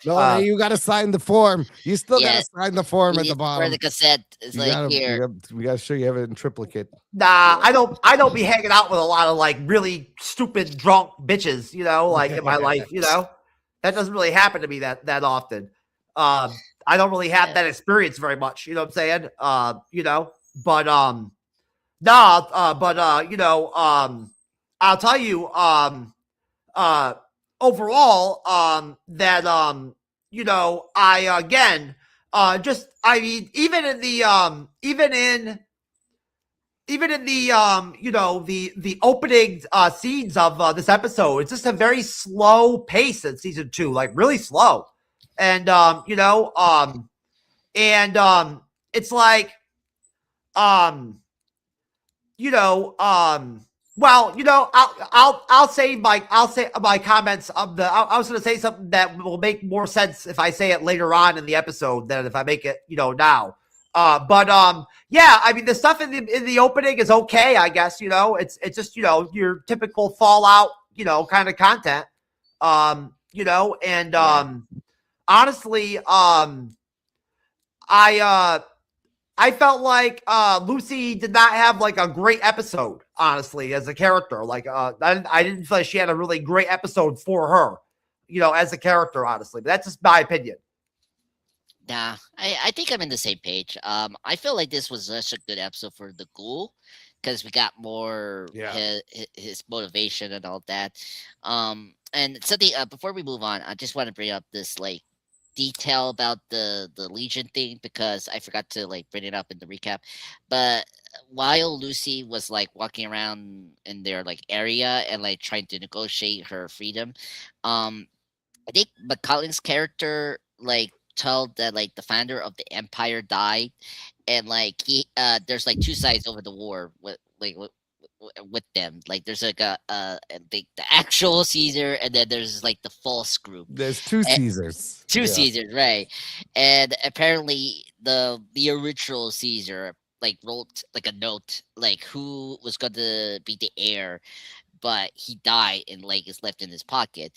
No, you got to sign the form. You still got to sign the form at the bottom. For the cassette, it's here. We got to show you have it in triplicate. Nah, I don't be hanging out with a lot of like really stupid drunk bitches, like in my life, That doesn't really happen to me that often. I don't really have that experience very much, you know what I'm saying? But I'll tell you, overall, that I again just I mean even in the the opening scenes of this episode, it's just a very slow pace in season 2, like really slow, and it's like well, I'll say my comments of the. I was going to say something that will make more sense if I say it later on in the episode than if I make it, now. Yeah, I mean the stuff in the opening is okay, I guess. It's just your typical Fallout, kind of content. Honestly, I felt like Lucy did not have like a great episode, honestly, as a character. Like I didn't feel like she had a really great episode for her, as a character, honestly. But that's just my opinion. Nah, I think I'm in the same page. I feel like this was such a good episode for the Ghoul, because we got more his motivation and all that. And something before we move on, I just want to bring up this like detail about the Legion thing, because I forgot to like bring it up in the recap. But while Lucy was like walking around in their like area and like trying to negotiate her freedom, I think McCullen's character like told that like the founder of the Empire died, and like he there's like two sides over the war with them. Like there's like the actual Caesar, and then there's like the false group. There's two Caesars. Caesars, right? And apparently the original Caesar like wrote like a note like who was going to be the heir, but he died and like is left in his pocket,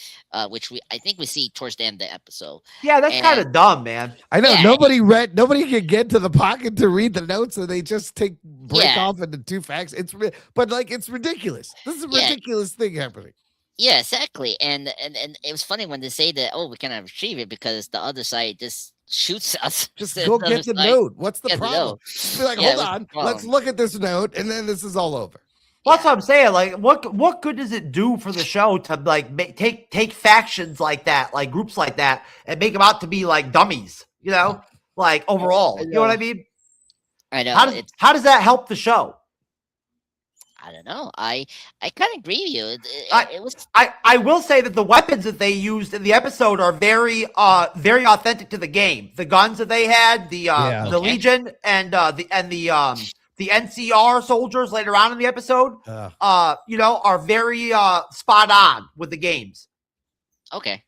which I think we see towards the end of the episode. Yeah, that's kind of dumb, man. I know Yeah, nobody can get to the pocket to read the notes, so they just break off into two facts. It's ridiculous. This is a ridiculous thing happening. Yeah, exactly. And it was funny when they say that, oh, we cannot retrieve it because the other side just shoots us. Just go get the note. What's the problem? Just be like, hold on, let's look at this note, and then this is all over. Well, that's what I'm saying. Like, what good does it do for the show to like take factions like that, like groups like that, and make them out to be like dummies? You know, like overall, you know what I mean? I know. How does that help the show? I don't know. I kind of agree with you. I will say that the weapons that they used in the episode are very authentic to the game. The guns that they had, the Legion and the NCR soldiers later on in the episode, are very spot on with the games. Okay.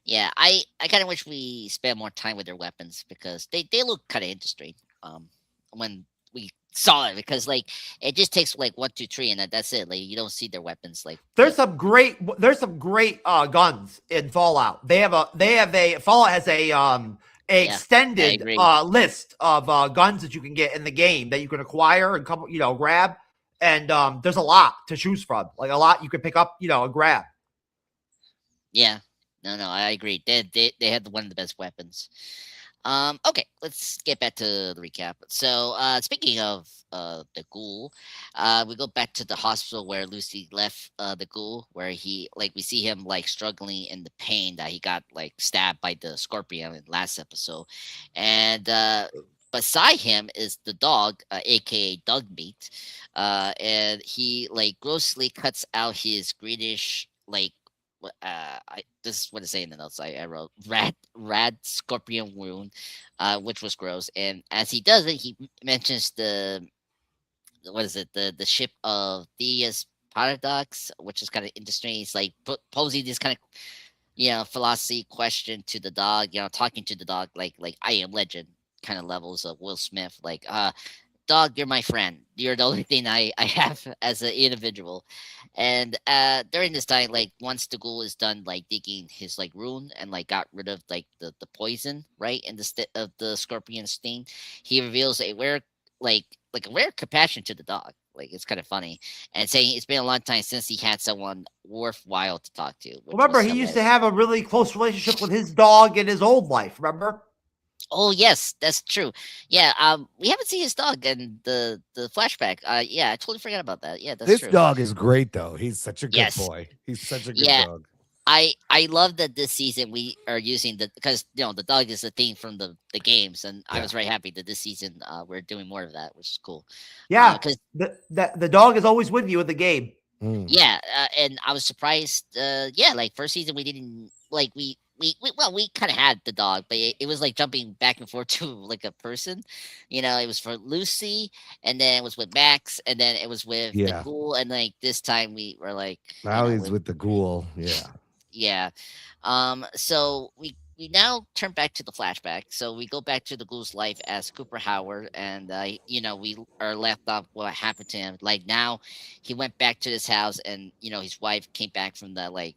Yeah, I kind of wish we spent more time with their weapons because they look kind of interesting. When we saw it, because like it just takes like 1, 2, 3, and that's it. Like you don't see their weapons. Like there's some great guns in Fallout. Fallout has a extended list of guns that you can get in the game that you can acquire and grab, and there's a lot to choose from. Like a lot you can pick up, and grab. Yeah, no, I agree. They had one of the best weapons. Okay, let's get back to the recap. So, speaking of the ghoul, we go back to the hospital where Lucy left the ghoul, where we see him like struggling in the pain that he got like stabbed by the scorpion in last episode, and beside him is the dog, aka Dog Meat, and he like grossly cuts out his greenish like. This is what it say in the notes. I wrote rat scorpion wound, which was gross. And as he does it, he mentions the ship of Thea's paradox, which is kind of interesting. He's like posing this kind of philosophy question to the dog. Talking to the dog like I Am Legend kind of levels of Will Smith. Like dog, you're my friend. You're the only thing I have as an individual. And during this time, like once the ghoul is done like digging his like rune and like got rid of like the poison, right, in of the scorpion sting, he reveals a rare compassion to the dog. Like it's kind of funny, and saying it's been a long time since he had someone worthwhile to talk to. Remember, he used to have a really close relationship with his dog in his old life. Remember? Oh yes, that's true. Yeah, we haven't seen his dog in the flashback. Yeah, I totally forgot about that. Yeah, that's true. This dog is great though. He's such a good boy. He's such a good dog. I love that this season we are using because the dog is a thing from the games, and I was very happy that this season we're doing more of that, which is cool. Yeah, because the dog is always with you in the game. Yeah, and I was surprised. Like first season we didn't like we kind of had the dog, but it was like jumping back and forth to like a person. It was for Lucy, and then it was with Max, and then it was with the ghoul, and like this time we were like now he's with the ghoul. Yeah. So we now turn back to the flashback. So we go back to the ghoul's life as Cooper Howard, and we are left off what happened to him. Like now, he went back to his house, and his wife came back from the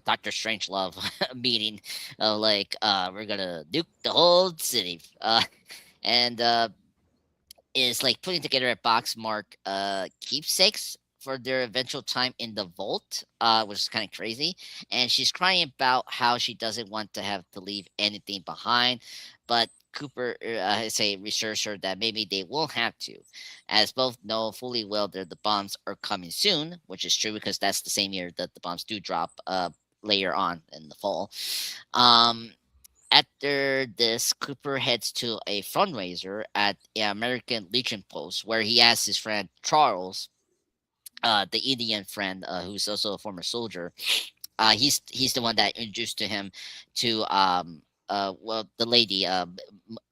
Dr. Strangelove meeting of like we're gonna nuke the whole city, and is like putting together a box marked keepsakes for their eventual time in the vault, which is kind of crazy. And she's crying about how she doesn't want to have to leave anything behind. But Cooper reassures her that maybe they won't have to, as both know fully well that the bombs are coming soon, which is true because that's the same year that the bombs do drop later on in the fall. After this, Cooper heads to a fundraiser at the American Legion post where he asks his friend Charles, the Indian friend who's also a former soldier. He's the one that introduced to him to the lady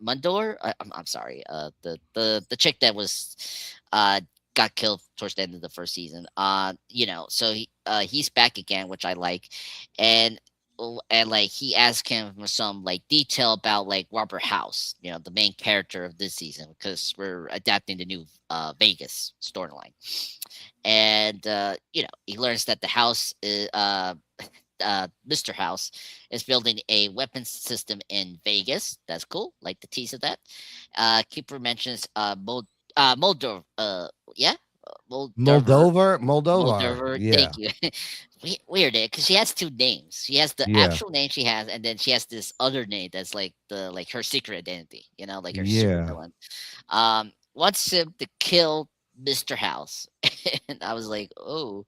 Mundor. I'm sorry, the chick that was got killed towards the end of the first season. So he's back again, which I like, and and like he asked him for some like detail about like Robert House, the main character of this season, because we're adapting the new Vegas storyline. And he learns that the house is Mr. House is building a weapons system in Vegas. That's cool. Like the tease of that. Keeper mentions Moldova. Yeah, Moldova. Yeah. Thank you. Weird, because she has two names. She has the Yeah. actual name she has, and then she has this other name that's like her secret identity. Like her Yeah. super villain. Wants him to kill Mr. House, and I was like, oh,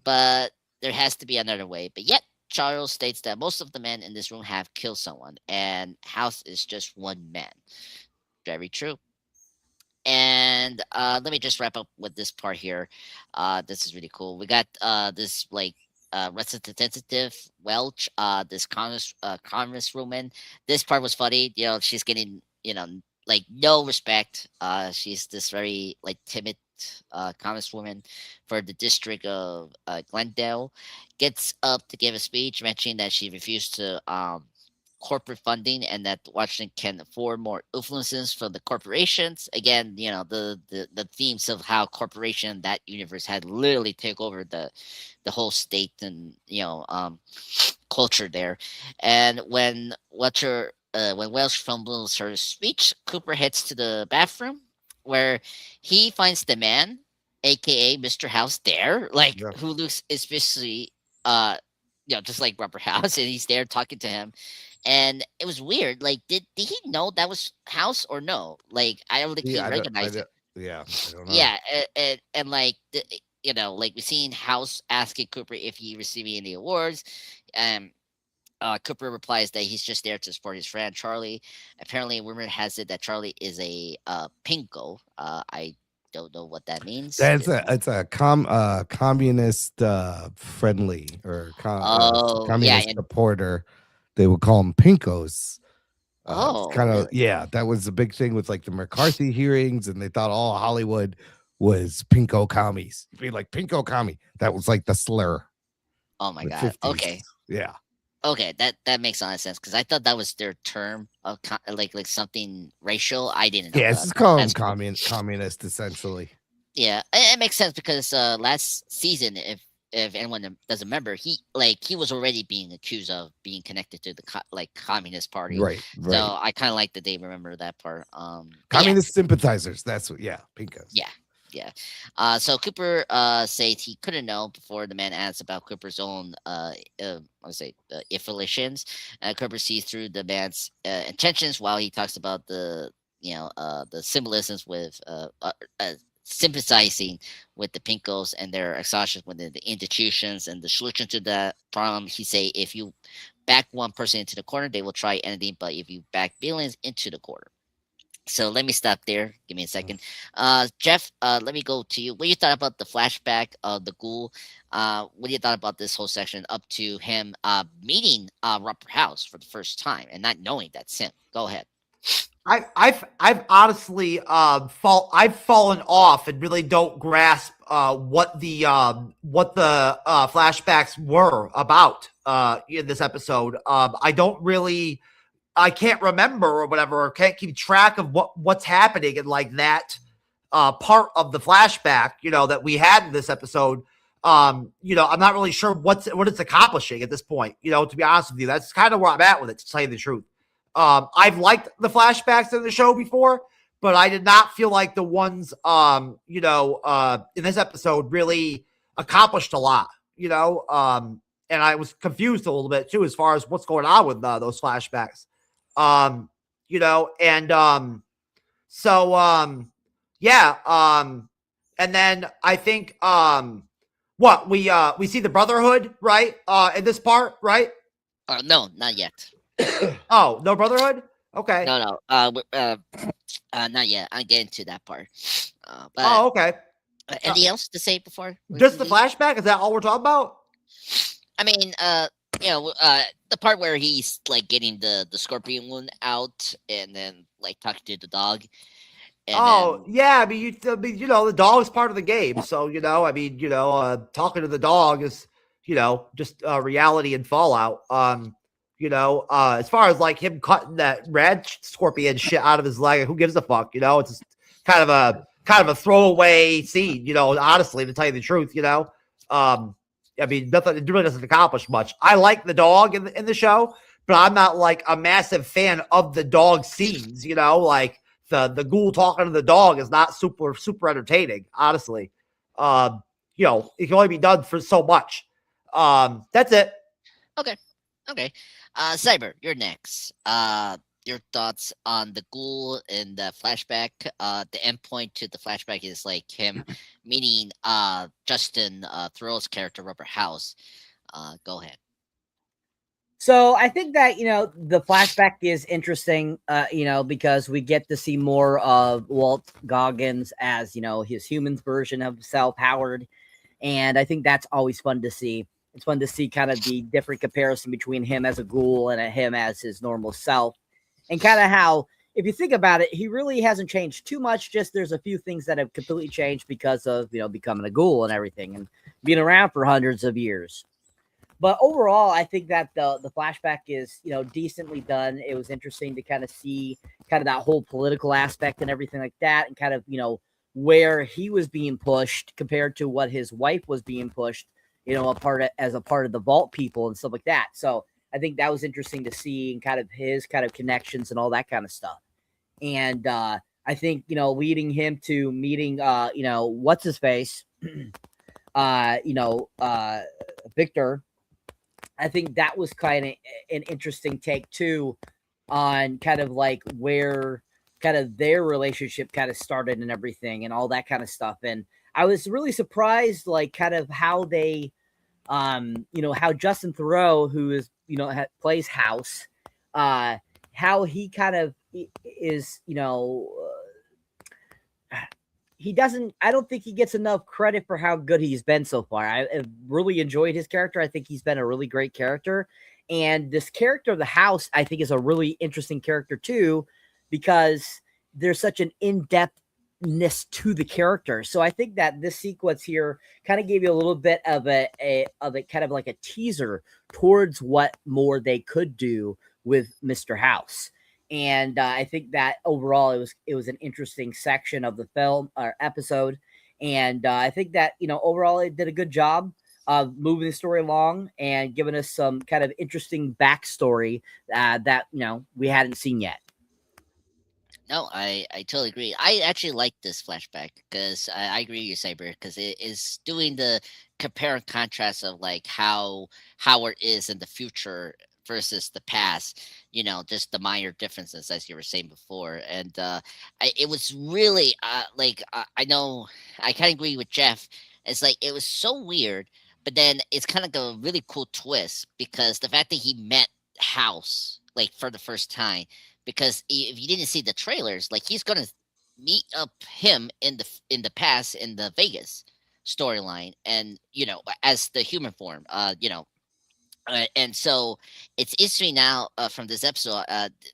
but there has to be another way. But yet, Charles states that most of the men in this room have killed someone, and House is just one man. Very true. And let me just wrap up with this part here. This is really cool. We got this like representative Welch, this congresswoman. This part was funny. She's getting like no respect. She's this very like timid congresswoman for the district of Glendale. Gets up to give a speech mentioning that she refused to corporate funding and that Washington can afford more influences from the corporations. Again, the themes of how corporation that universe had literally take over the whole state and culture there. And when Welsh fumbles her speech, Cooper heads to the bathroom where he finds the man, aka Mr. House, there, like who looks especially just like Robert House, and he's there talking to him. And it was weird. Like, did he know that was House or no? Like, I don't think he recognized it. Yeah, I don't know. Yeah, and like, like we seen House asking Cooper if he received any awards. Cooper replies that he's just there to support his friend Charlie. Apparently, rumor has it that Charlie is a pinko. I don't know what that means. It's a communist friendly or communist supporter. They would call them pinkos. That was a big thing with like the McCarthy hearings, and they thought all Hollywood was pinko commies. You'd be like pinko commie. That was like the slur. Oh my god. 50s. Okay. Yeah. Okay, that makes a lot of sense, because I thought that was their term of like something racial. I didn't know. Yeah, it's called communist essentially. Yeah, it makes sense because last season, if anyone doesn't remember, he was already being accused of being connected to the Communist Party. Right. So I kind of like that they remember that part. Communist sympathizers. That's what. Yeah, pinkos. Yeah. So Cooper said he couldn't know before the man asked about Cooper's own affiliations. Cooper sees through the man's intentions while he talks about the symbolisms with sympathizing with the pinkos and their exhaustion within the institutions. And the solution to that problem, he say, if you back one person into the corner, they will try anything, but if you back billions into the corner. So let me stop there. Give me a second. Jeff, let me go to you. What you thought about the flashback of the ghoul? What you thought about this whole section up to him meeting Robert House for the first time and not knowing that's him? Go ahead. I've honestly I've fallen off and really don't grasp what the flashbacks were about in this episode. I can't remember or whatever, or can't keep track of what's happening in like that part of the flashback, that we had in this episode. I'm not really sure what it's accomplishing at this point, to be honest with you. That's kind of where I'm at with it, to tell you the truth. I've liked the flashbacks in the show before, but I did not feel like the ones, in this episode really accomplished a lot, and I was confused a little bit too, as far as what's going on with those flashbacks. And then I think, we see the Brotherhood, right? In this part, right? No, not yet. Oh, no Brotherhood? Okay. No. Not yet. I'm getting to that part. Okay. Anything else to say before? Just the flashback? Is that all we're talking about? I mean, the part where he's like getting the scorpion wound out and then like talking to the dog. And yeah. I mean, the dog is part of the game. So, talking to the dog is, just reality and Fallout. As far as like him cutting that red scorpion shit out of his leg, who gives a fuck? It's just kind of a throwaway scene. Honestly, to tell you the truth, I mean, nothing. It really doesn't accomplish much. I like the dog in the show, but I'm not like a massive fan of the dog scenes. Like the ghoul talking to the dog is not super entertaining. Honestly, it can only be done for so much. That's it. Okay. Cyber, you're next. Your thoughts on the ghoul in the flashback? The endpoint to the flashback is like him meeting Justin Theroux's character, Rubber House. Go ahead. So I think that, the flashback is interesting, because we get to see more of Walt Goggins as, his human's version of himself, Howard. And I think that's always fun to see. It's fun to see kind of the different comparison between him as a ghoul and him as his normal self. And kind of how, if you think about it, he really hasn't changed too much. Just there's a few things that have completely changed because of, becoming a ghoul and everything and being around for hundreds of years. But overall, I think that the flashback is, decently done. It was interesting to kind of see kind of that whole political aspect and everything like that, and kind of, where he was being pushed compared to what his wife was being pushed, as a part of the Vault people and stuff like that. So I think that was interesting to see, and kind of his kind of connections and all that kind of stuff. And I think, leading him to meeting, what's his face, Victor. I think that was kind of an interesting take too, on kind of like where kind of their relationship kind of started and everything and all that kind of stuff. And I was really surprised, like kind of how they, how Justin Theroux, who is, plays House, how he kind of is, I don't think he gets enough credit for how good he's been so far. I've really enjoyed his character. I think he's been a really great character. And this character of the House, I think, is a really interesting character too, because there's such an in-depthness to the character. So I think that this sequence here kind of gave you a little bit of a kind of like a teaser towards what more they could do with Mr. House. And I think that overall it was an interesting section of the film or episode. And I think that, overall it did a good job of moving the story along and giving us some kind of interesting backstory that, we hadn't seen yet. No, I totally agree. I actually like this flashback because I agree with you, Cyber, because it is doing the compare and contrast of like how Howard is in the future versus the past, just the minor differences, as you were saying before. And it was really I know I kind of agree with Jeff. It's like it was so weird, but then it's kind of a really cool twist because the fact that he met House like for the first time, because if you didn't see the trailers, like he's gonna meet up him in the past in the Vegas storyline, and as the human form, and so it's interesting now from this episode,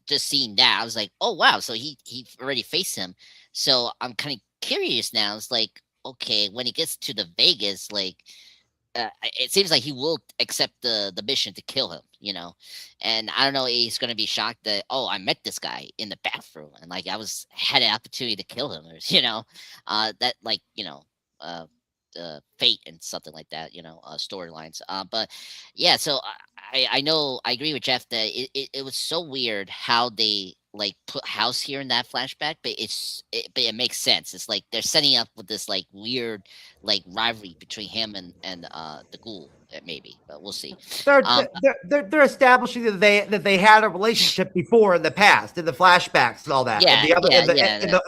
just seeing that I was like, oh wow, so he already faced him. So I'm kind of curious now. It's like, okay, when he gets to the Vegas, like it seems like he will accept the mission to kill him, and I don't know, he's gonna be shocked that, oh, I met this guy in the bathroom and like I had an opportunity to kill him, or that like fate and something like that, storylines. But yeah, so I know I agree with Jeff that it was so weird how they like put House here in that flashback, but it makes sense. It's like they're setting up with this like weird like rivalry between him and the ghoul, maybe, but we'll see. They're establishing that they had a relationship before in the past, in the flashbacks and all that.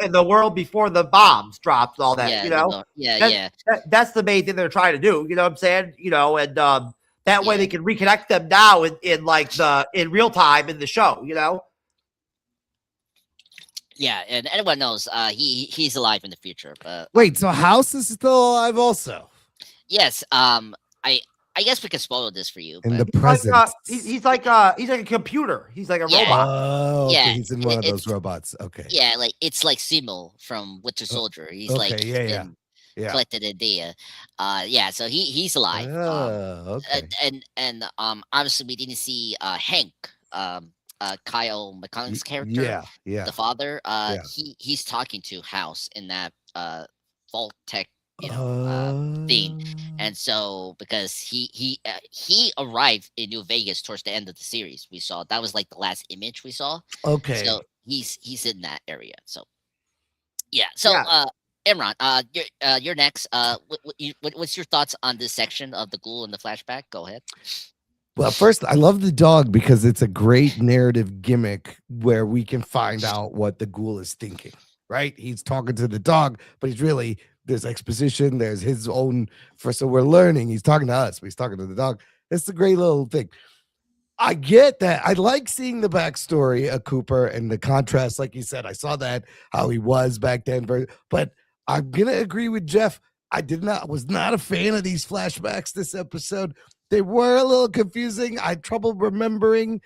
In the world before the bombs dropped and all that. That's the main thing they're trying to do. You know what I'm saying? And that way they can reconnect them now in real time in the show. Yeah, and everyone knows he's alive in the future. But wait, so House is still alive also? Yes. I guess we can spoil this for you. In the present, he's like a computer. He's like a robot. Oh, okay. Yeah, he's in one of those robots. Okay. Yeah, like it's like Simo from Winter Soldier. He's collected a data. Yeah, so he's alive. Okay. And obviously we didn't see Hank, Kyle McConnell's character, Yeah. Yeah. the father. Yeah. He's talking to House in that Vault Tech, thing. Uh, And so because he arrived in New Vegas towards the end of the series, we saw that was like the last image we saw. okay. So he's in that area. So yeah. So Yeah. Imran, you're next. What's your thoughts on this section of the ghoul and the flashback? Go ahead. Well, first, I love the dog because it's a great narrative gimmick where we can find out what the ghoul is thinking, right? He's talking to the dog, but he's really, there's exposition, there's his own, so we're learning. He's talking to us, but he's talking to the dog. It's a great little thing. I get that. I like seeing the backstory of Cooper and the contrast. Like you said, I saw that, how he was back then, but I'm going to agree with Jeff. Was not a fan of these flashbacks this episode. They were a little confusing. I had trouble remembering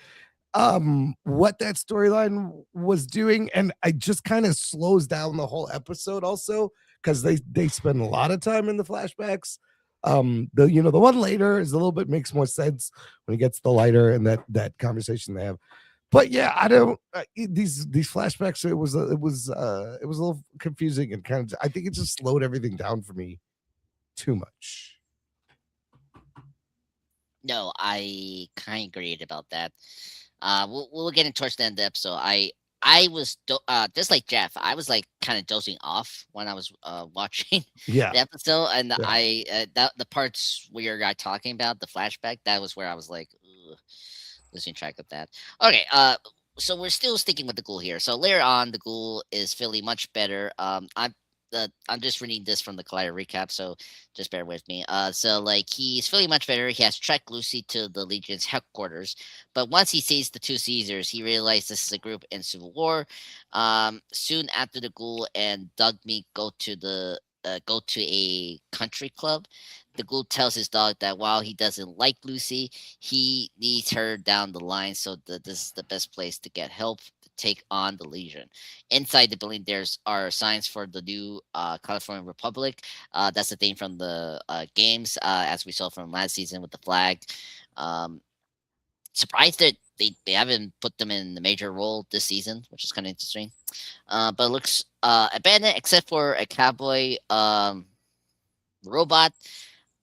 what that storyline was doing, and I just kind of slows down the whole episode also because they spend a lot of time in the flashbacks. The one later is a little bit makes more sense when he gets the lighter and that conversation they have. But yeah, I don't these flashbacks. It was a little confusing and kind of. I think it just slowed everything down for me too much. No, I kind of agreed about that. We'll get in towards the end of the episode. I was just like Jeff. I was like kind of dozing off when I was watching the episode, and the parts where you're talking about the flashback, that was where I was like, ugh, losing track of that. Okay, so we're still sticking with the ghoul here. So later on, the ghoul is feeling much better. I'm just reading this from the Collider recap, so just bear with me. So like he's feeling much better. He has tracked Lucy to the Legion's headquarters, but once he sees the two Caesars, he realizes this is a group in civil war. Soon after, the ghoul and Dogmeat go to a country club. The ghoul tells his dog that while he doesn't like Lucy, he needs her down the line, so this is the best place to get help to take on the Legion. Inside the building, there's are signs for the new California Republic. That's the thing from the games, as we saw from last season with the flag. Um, Surprised that they haven't put them in the major role this season, which is kind of interesting. But it looks abandoned except for a cowboy robot.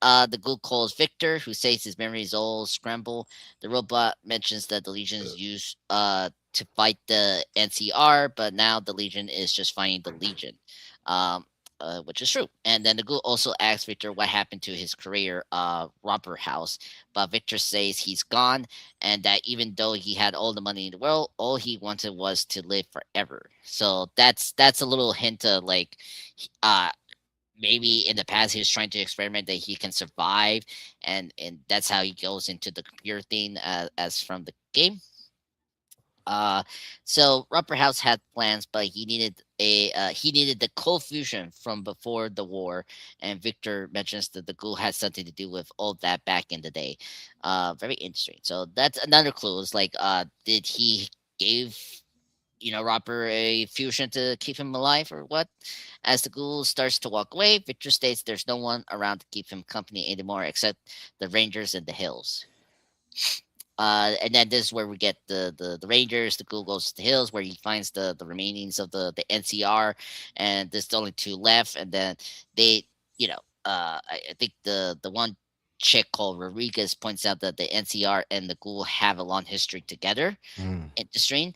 The ghoul calls Victor, who says his memory is all scrambled. The robot mentions that the Legion is used to fight the NCR, but now the Legion is just fighting the Legion, which is true. And then the ghoul also asks Victor what happened to his career, Robber House, but Victor says he's gone, and that even though he had all the money in the world, all he wanted was to live forever. So that's a little hint of like, maybe in the past he was trying to experiment that he can survive, and that's how he goes into the computer thing, as from the game. So Rubber House had plans, but he needed the cold fusion from before the war, and Victor mentions that the ghoul had something to do with all that back in the day. Very interesting. So that's another clue. It's like, did he give Robber a fusion to keep him alive or what? As the ghoul starts to walk away, Victor states there's no one around to keep him company anymore except the Rangers in the hills. And then this is where we get the Rangers. The ghoul goes to the hills where he finds the remainings of the NCR, and there's only two left. And then they, I think the one chick called Rodriguez points out that the NCR and the ghoul have a long history together in the stream.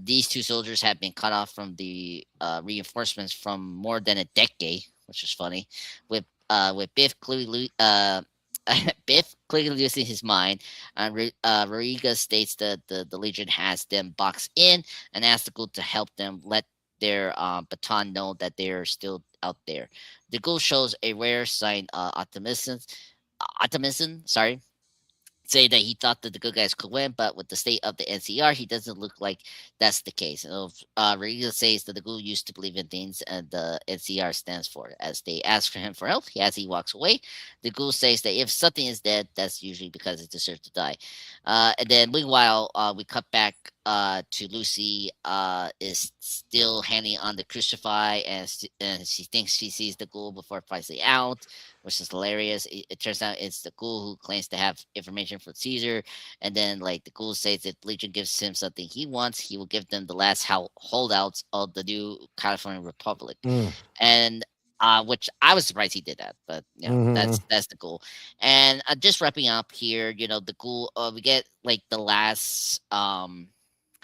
These two soldiers have been cut off from the reinforcements from more than a decade, which is funny. With Biff clearly Biff clearly losing his mind. Rodriguez states that the Legion has them boxed in and asks the ghoul to help them let their baton know that they're still out there. The ghoul shows a rare sign, optimism, sorry, say that he thought that the good guys could win, but with the state of the NCR, he doesn't look like that's the case. And Rodriguez says that the ghoul used to believe in things, and the NCR stands for it. As they ask for him for help, as he walks away, the ghoul says that if something is dead, that's usually because it deserves to die. And then meanwhile, we cut back to Lucy is still hanging on the crucify, and she thinks she sees the ghoul before it finds out, which is hilarious. It turns out it's the ghoul who claims to have information from Caesar, and then like the ghoul says that Legion gives him something he wants, he will give them the last holdouts of the new California Republic, and which I was surprised he did that, but you know, that's the goal. And just wrapping up here, you know, the goal we get like the last how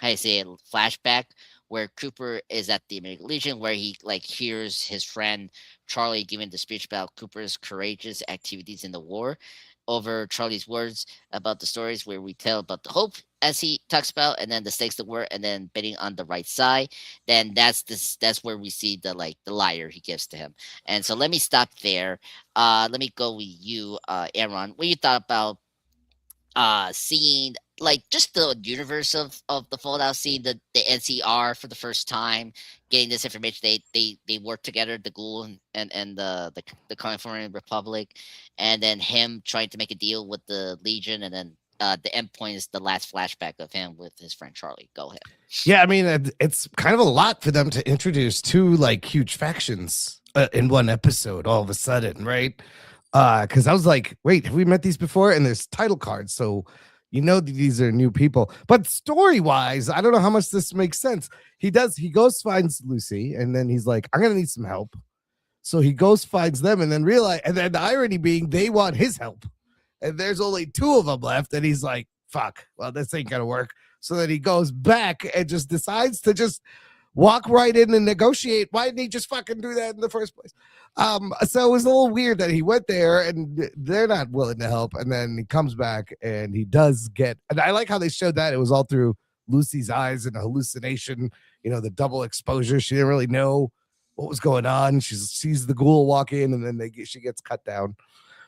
do you say it, flashback where Cooper is at the American Legion, where he like hears his friend Charlie giving the speech about Cooper's courageous activities in the war. Over Charlie's words about the stories where we tell about the hope as he talks about, and then the stakes of war, and then betting on the right side. Then that's where we see the like the liar he gives to him. And so let me stop there. Let me go with you, Aaron. What you thought about seeing like just the universe of the Fallout, seeing the NCR for the first time, getting this information. They work together, the Ghoul and the California Republic, and then him trying to make a deal with the Legion, and then the end point is the last flashback of him with his friend Charlie. Go ahead. Yeah, I mean, it's kind of a lot for them to introduce two like huge factions in one episode all of a sudden, right? Because I was like, wait, have we met these before? And there's title cards, so you know these are new people. But story-wise, I don't know how much this makes sense. He goes, finds Lucy, and then he's like, I'm gonna need some help. So he goes, finds them, and then the irony being they want his help. And there's only two of them left, and he's like, fuck, well, this ain't gonna work. So then he goes back and just decides to just walk right in and negotiate. Why didn't he just fucking do that in the first place? So it was a little weird that he went there and they're not willing to help. And then he comes back and he does get, and I like how they showed that it was all through Lucy's eyes and a hallucination, you know, the double exposure. She didn't really know what was going on. She sees the ghoul walk in and then she gets cut down.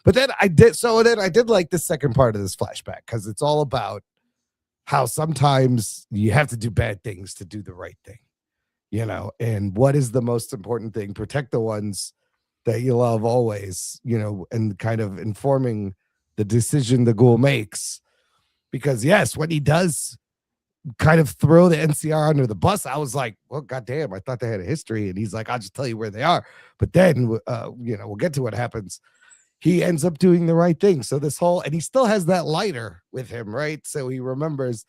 But then I did like the second part of this flashback because it's all about how sometimes you have to do bad things to do the right thing, you know, and what is the most important thing? Protect the ones that you love always, you know, and kind of informing the decision the ghoul makes. Because yes, when he does kind of throw the NCR under the bus, I was like, well, goddamn, I thought they had a history. And he's like, I'll just tell you where they are. But then, you know, we'll get to what happens. He ends up doing the right thing. So and he still has that lighter with him, right? So he remembers,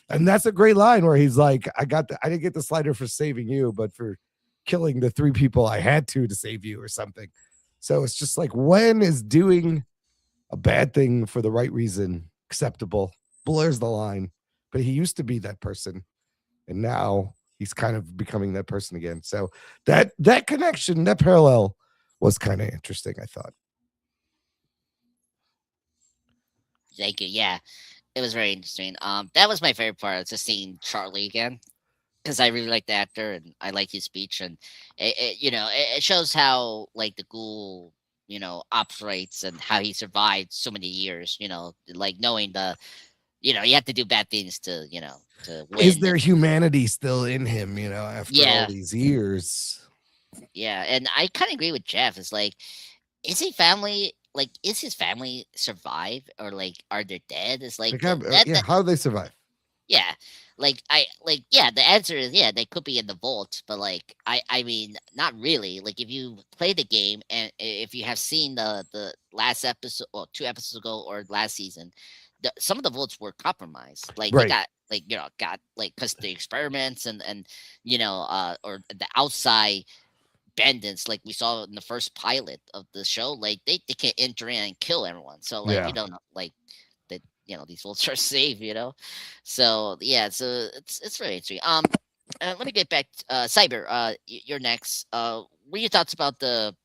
and that's a great line where he's like, I didn't get this lighter for saving you, but for killing the three people I had to save you or something. So it's just like, when is doing a bad thing for the right reason acceptable? Blurs the line. But he used to be that person, and now he's kind of becoming that person again. So that connection, that parallel was kind of interesting, I thought. Thank you. Yeah, it was very interesting. That was my favorite part, just seeing Charlie again, because I really like the actor and I like his speech, and it shows how like the ghoul, you know, operates and how he survived so many years. You know, like knowing you have to do bad things to to win. Is there humanity still in him? You know, after all these years. Yeah, and I kind of agree with Jeff. It's like, is he family? Like, is his family survive, or like, are they dead? It's like, how do they survive? Yeah, the answer is they could be in the vault, but like, I mean, not really. Like, if you play the game and if you have seen the last episode, or 2 episodes ago, or last season, some of the vaults were compromised. Like, they got because the experiments and or the outside bandits, like we saw in the first pilot of the show, like they can enter in and kill everyone. So like you don't know, like that these vaults are safe, So so it's very interesting. Let me get back Cyber, you're next. What are your thoughts about the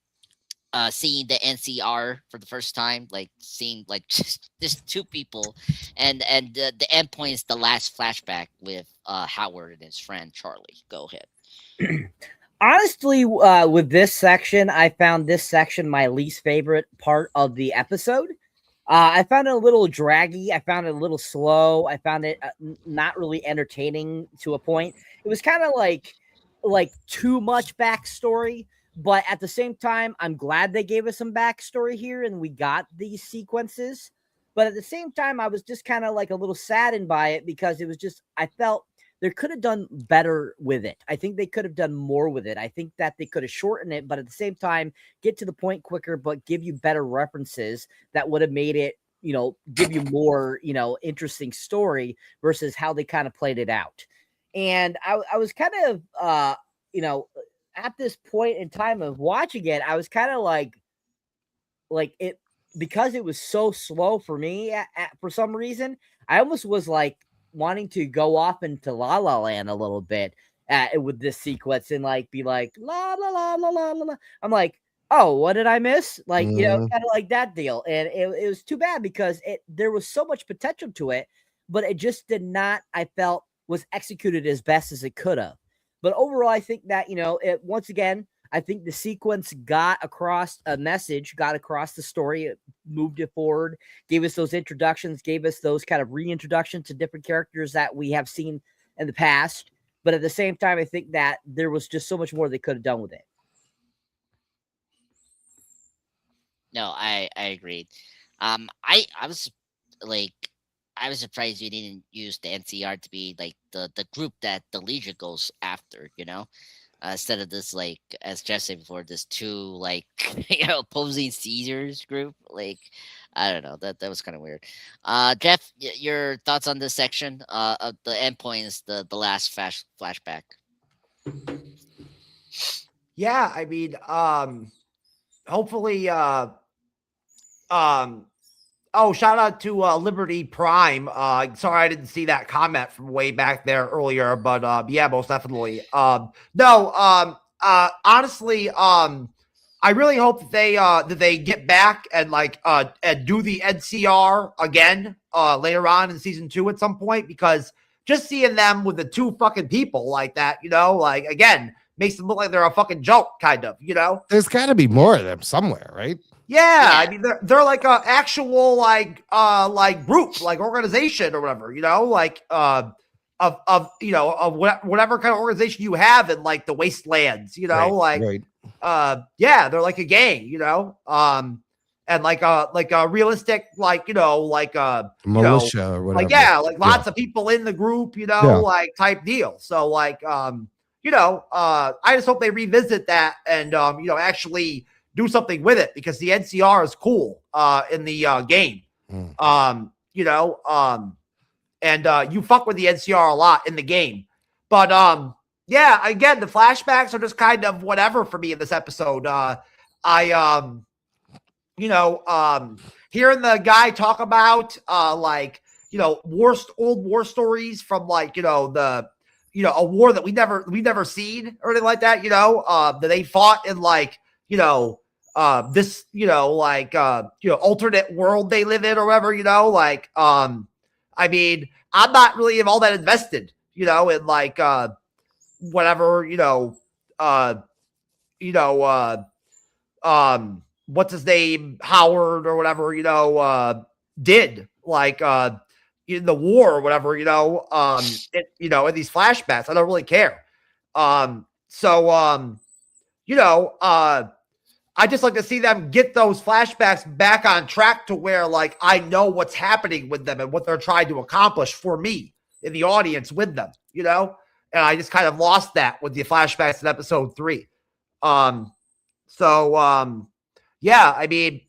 seeing the NCR for the first time, like seeing like just two people, and the end point is the last flashback with Howard and his friend Charlie. Go ahead. Honestly, with this section, I found this section my least favorite part of the episode. I found it a little draggy. I found it a little slow. I found it not really entertaining to a point. It was kind of like too much backstory. But at the same time, I'm glad they gave us some backstory here and we got these sequences. But at the same time, I was just kind of like a little saddened by it because it was just, I felt they could have done better with it. I think they could have done more with it. I think that they could have shortened it, but at the same time, get to the point quicker, but give you better references that would have made it, give you more, interesting story versus how they kind of played it out. And I was kind of, at this point in time of watching it, I was kind of like it, because it was so slow for me for some reason, I almost was like wanting to go off into La La Land a little bit with this sequence and like be like la la la la la la. I'm like, oh, what did I miss? Like, kind of like that deal. And it was too bad because there was so much potential to it, but it just did not, I felt, was executed as best as it could have. But overall, I think that, once again, I think the sequence got across a message, got across the story, it moved it forward, gave us those introductions, gave us those kind of reintroduction to different characters that we have seen in the past. But at the same time, I think that there was just so much more they could have done with it. No, I agreed. I was like, I was surprised you didn't use the NCR to be like the group that the Legion goes after, instead of this, like, as Jeff said before, this two, like, opposing Caesars group. Like, I don't know, that was kind of weird. Jeff, your thoughts on this section of the endpoints, the last flashback? Yeah, I mean, hopefully, oh, shout out to Liberty Prime. Sorry I didn't see that comment from way back there earlier, but yeah, most definitely. Honestly, I really hope that they get back and and do the NCR again later on in season 2 at some point, because just seeing them with the two fucking people like that, again, makes them look like they're a fucking joke, kind of, There's got to be more of them somewhere, right? Yeah, I mean they're like a actual like group, like organization or whatever, of whatever kind of organization you have in like the wastelands, right. Yeah, they're like a gang, and like a realistic militia or whatever. like like lots of people in the group, like type deal. So I just hope they revisit that and actually do something with it, because the NCR is cool in the game. And you fuck with the NCR a lot in the game. But yeah, again, the flashbacks are just kind of whatever for me in this episode. Hearing the guy talk about old war stories from a war that we never seen or anything like that, that they fought in this, alternate world they live in or whatever, I mean, I'm not really all that invested, in whatever, what's his name, Howard or whatever, did in the war or whatever, in these flashbacks. I don't really care. I just like to see them get those flashbacks back on track to where I know what's happening with them and what they're trying to accomplish for me in the audience with them, and I just kind of lost that with the flashbacks in episode 3. Yeah, I mean,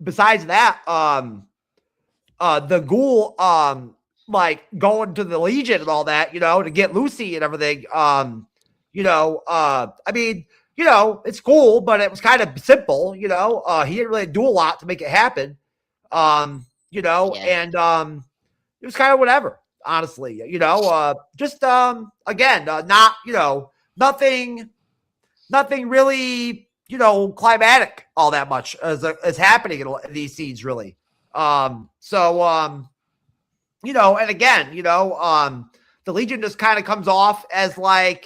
besides that, the Ghoul, going to the Legion and all that, to get Lucy and everything, I mean, it's cool, but it was kind of simple, he didn't really do a lot to make it happen, and it was kind of whatever, honestly, just, again, not, nothing really, climatic all that much as happening in these scenes, really. And again, the Legion just kind of comes off as a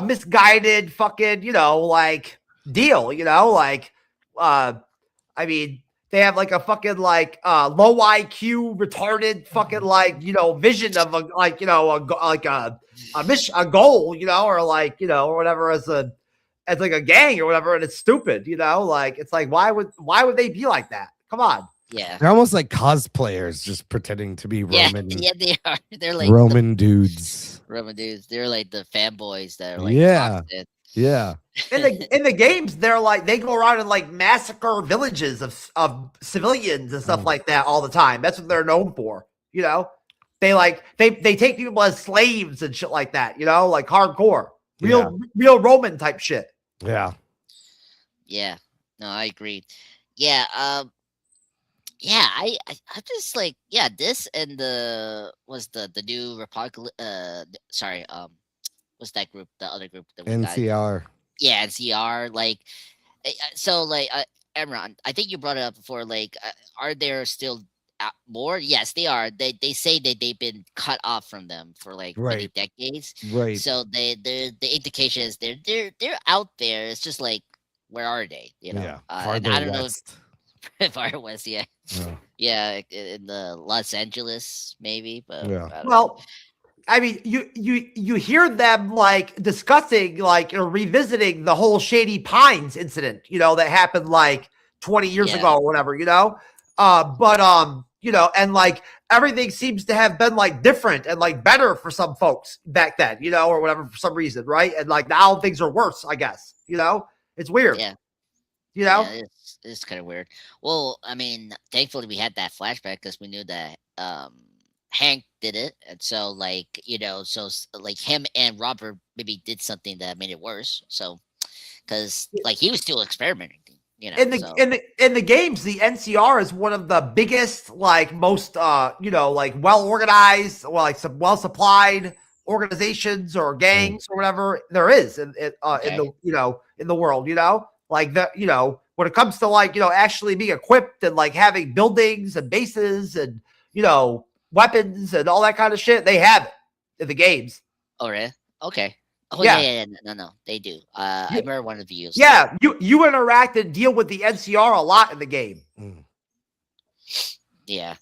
misguided fucking, deal, I mean, they have a fucking low IQ retarded fucking vision of a goal, or or whatever as a gang or whatever, and it's stupid, it's why would they be like that? Come on. Yeah. They're almost like cosplayers just pretending to be Roman. Yeah, they are. They're like Roman dudes. Roman dudes. They're like the fanboys that are like constant. Yeah. In the games, they're like they go around and like massacre villages of civilians and stuff like that all the time. That's what they're known for. You know, they take people as slaves and shit like that. You know, like hardcore, real Roman type shit. Yeah. Yeah. No, I agree. Yeah. Yeah, I just like this and the new Republic. Sorry. What's that group? The other group that we NCR. Yeah, NCR. Like, so like Emron, I think you brought it up before. Like, are there still more? Yes, they are. They say that they've been cut off from them for like many decades. Right. So the indication is they're out there. It's just like, where are they? You know. Yeah. And I don't west. know if far west. Yeah. Yeah, in the Los Angeles maybe. But well. I mean, you hear them like discussing like or revisiting the whole Shady Pines incident, you know, that happened like 20 years ago or whatever, you know. But you know, and like everything seems to have been like different and like better for some folks back then, you know, or whatever for some reason, right? And like now things are worse, I guess. You know, it's weird. Yeah. You know, it's kind of weird. Well, I mean, thankfully we had that flashback because we knew that Hank did it, and so like so like him and Robert maybe did something that made it worse. So because like he was still experimenting, you know. In the games, the NCR is one of the biggest, like most like well organized, like some well supplied organizations or gangs or whatever there is in the in the world. You know, like that. You know, when it comes to like actually being equipped and like having buildings and bases and weapons and all that kind of shit, they have it in the games. Oh, really? Okay. Oh, yeah. No, they do. I remember one of the views. Yeah, you interact and deal with the NCR a lot in the game. Yeah.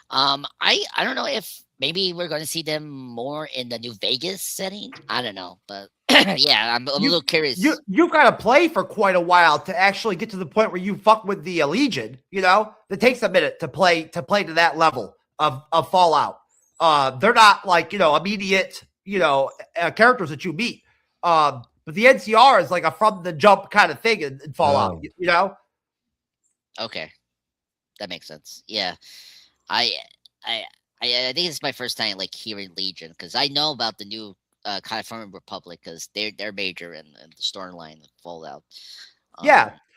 I don't know if maybe we're going to see them more in the New Vegas setting. I don't know, but yeah, I'm a little curious. You've got to play for quite a while to actually get to the point where you fuck with the Legion. You know, it takes a minute to play to that level of Fallout. They're not like immediate characters that you meet. But the NCR is like a from the jump kind of thing in Fallout. You know. Okay, that makes sense. Yeah, I think it's my first time like hearing Legion because I know about the new California Republic because they're major in the storyline of Fallout.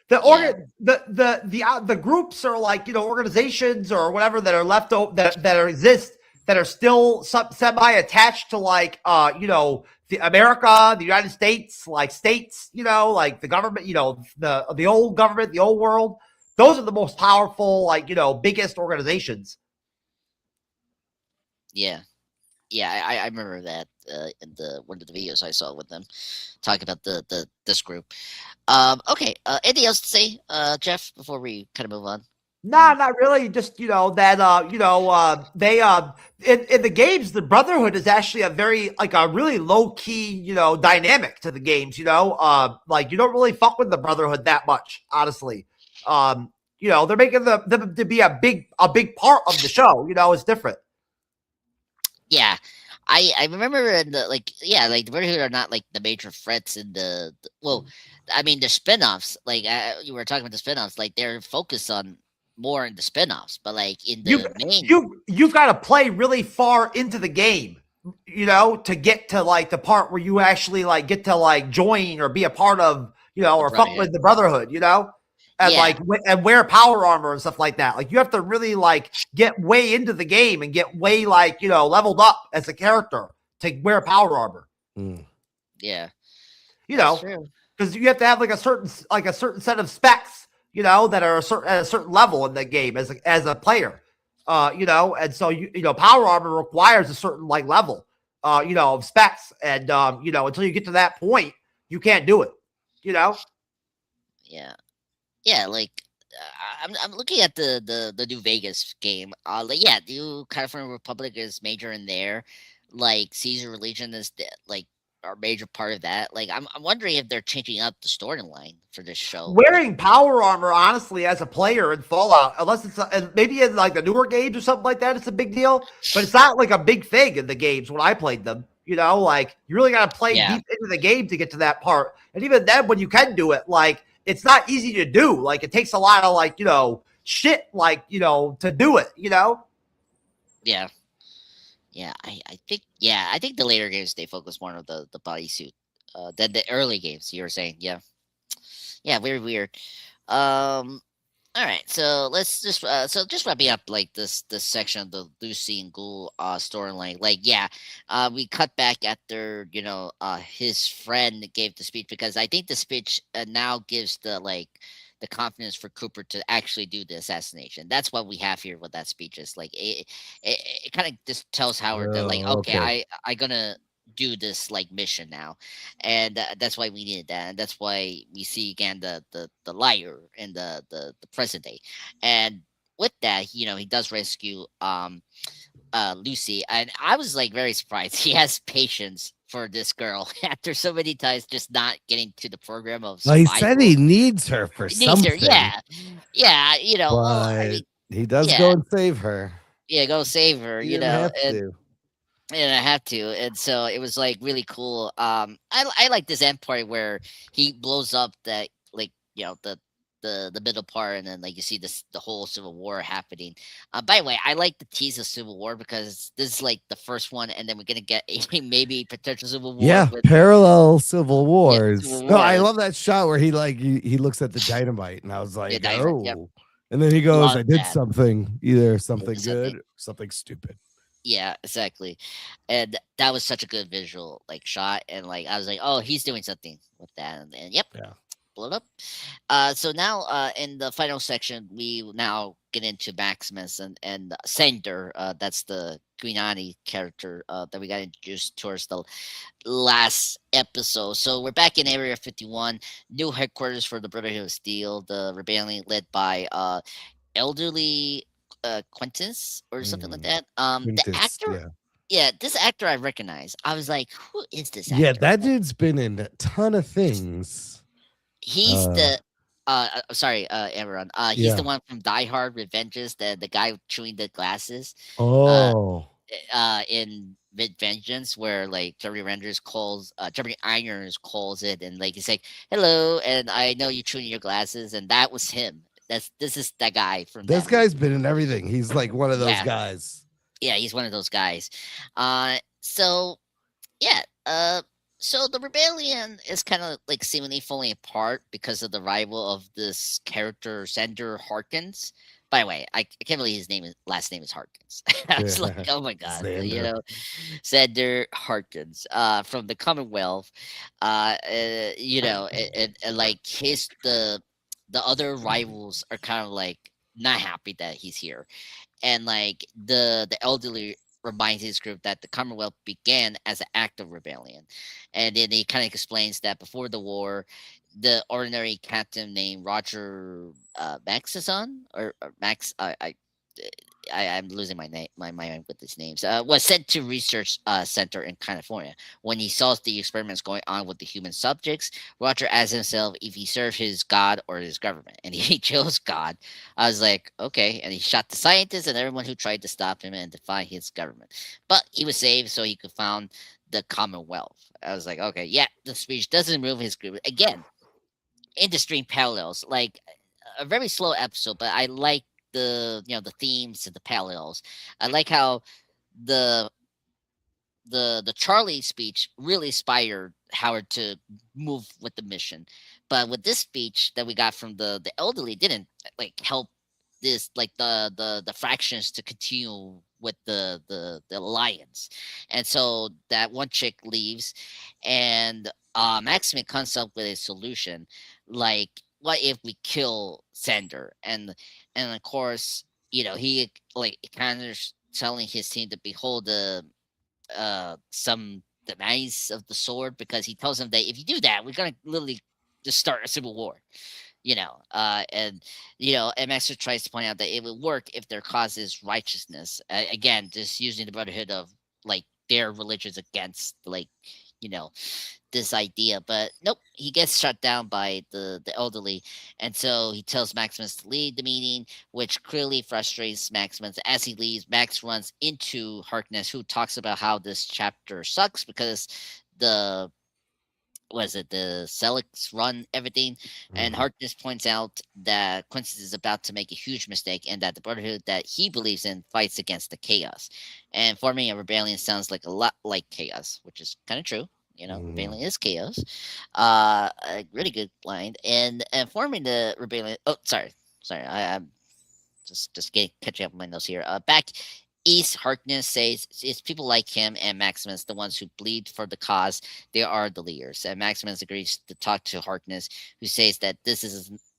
The groups are like organizations or whatever that are left that exist that are still semi attached to like the America, the United States, like states, like the government, the old government, the old world. Those are the most powerful, like biggest organizations. Yeah, I remember that in one of the videos I saw with them talking about this group. Okay. Anything else to say, Jeff, before we kind of move on? Nah, not really. Just that they in the games, the Brotherhood is actually a very like a really low key dynamic to the games. Like you don't really fuck with the Brotherhood that much, honestly. They're making them to be a big part of the show. It's different. Yeah. I remember in the like the Brotherhood are not like the major threats in the I mean the spinoffs, like you were talking about the spinoffs, like they're focused on more in the spinoffs, but like in the main you've got to play really far into the game, to get to like the part where you actually like get to like join or be a part of, or fuck with the Brotherhood, and and wear power armor and stuff like that. Like you have to really like get way into the game and get way like leveled up as a character to wear power armor. Yeah, because you have to have like a certain set of specs, that are at a certain level in the game as a player, and so power armor requires a certain like level, of specs, and until you get to that point, you can't do it, Yeah, like I'm looking at the New Vegas game. The California Republic is major in there. Like Caesar Legion is like are a major part of that. Like I'm wondering if they're changing up the storyline for this show. Wearing power armor, honestly, as a player in Fallout, unless it's and maybe in like the newer games or something like that, it's a big deal. But it's not like a big thing in the games when I played them. Like you really got to play deep into the game to get to that part. And even then, when you can do it, like it's not easy to do. Like it takes a lot of like shit, like to do it. Yeah. Yeah, I think the later games they focus more on the bodysuit than the early games. You were saying, yeah, yeah, very weird. All right, so let's just wrapping up like this section of the Lucy and Ghoul storyline. Like, yeah, we cut back after his friend gave the speech, because I think the speech now gives the confidence for Cooper to actually do the assassination. That's what we have here with that speech is like it kind of just tells Howard that like, okay, I gonna do this like mission now, and that's why we needed that, and that's why we see again the liar in the present day. And with that, he does rescue Lucy, and I was like very surprised he has patience for this girl after so many times just not getting to the program of survival. He said he needs her for something. Yeah, but he does go and save her. Yeah, go save her. He didn't have to. And I have to, and so it was like really cool. I like this end part where he blows up that like the middle part, and then like you see the whole Civil War happening. By the way, I like the tease of Civil War because this is like the first one, and then we're gonna get a maybe potential Civil War. Yeah, parallel Civil Wars. Civil No, War. I love that shot where he looks at the dynamite, and I was like, oh. And then he goes, I did something, either something good or something stupid. Yeah, exactly. And that was such a good visual like shot, and like I was like, oh, he's doing something with that, and yep, blow it up. So now in the final section, we now get into Maximus and Sender. That's the Guinani character that we got introduced towards the last episode. So we're back in Area 51, new headquarters for the Brotherhood of Steel, the rebellion led by elderly Quintus or something like that. The actor, this actor I recognize. I was like, who is this actor? Yeah, that dude's been in a ton of things. He's the sorry, everyone. He's the one from Die Hard Revenges, the guy chewing the glasses. In Vengeance, where like Jeremy Irons calls it, and like he's like, "Hello," and I know you're chewing your glasses, and that was him. This is that guy from. This guy's been in everything. He's like one of those guys. Yeah, he's one of those guys. So the rebellion is kind of like seemingly falling apart because of the arrival of this character Sender Harkins. By the way, I can't believe his last name is Harkins. I was like, oh my god, Sender Harkins from the Commonwealth. And like the other rivals are kind of like not happy that he's here, and like the elderly reminds his group that the Commonwealth began as an act of rebellion, and then he kind of explains that before the war, the ordinary captain named Roger Maxison or Max. I'm losing my mind with these names. Was sent to research center in California. When he saw the experiments going on with the human subjects, Roger asked himself if he served his god or his government, and he chose God. I was like, okay, and he shot the scientists and everyone who tried to stop him and defy his government. But he was saved so he could found the Commonwealth. I was like, okay, yeah, the speech doesn't remove his group again. Industry parallels, like a very slow episode, but I like the themes and the parallels. I like how the Charlie speech really inspired Howard to move with the mission, but with this speech that we got from the elderly didn't like help this like the fractions to continue with the alliance. And so that one chick leaves, and Maximin comes up with a solution, like, what if we kill Sender? And of course, he like kind of telling his team to behold the some demise of the sword, because he tells them that if you do that, we're gonna literally just start a civil war. And Master tries to point out that it will work if their cause is righteousness. Again, just using the Brotherhood of like their religions against like this idea, but nope, he gets shut down by the elderly, and so he tells Maximus to lead the meeting, which clearly frustrates Maximus. As he leaves, Max runs into Harkness, who talks about how this chapter sucks because the the Celix run everything, and Harkness points out that Quincy is about to make a huge mistake, and that the Brotherhood that he believes in fights against the chaos, and forming a rebellion sounds like a lot like chaos, which is kind of true. Rebellion is chaos. A really good line, and forming the rebellion. Oh, sorry, I'm just catching up on my notes here. Back East, Harkness says it's people like him and Maximus, the ones who bleed for the cause. They are the leaders. And Maximus agrees to talk to Harkness, who says that this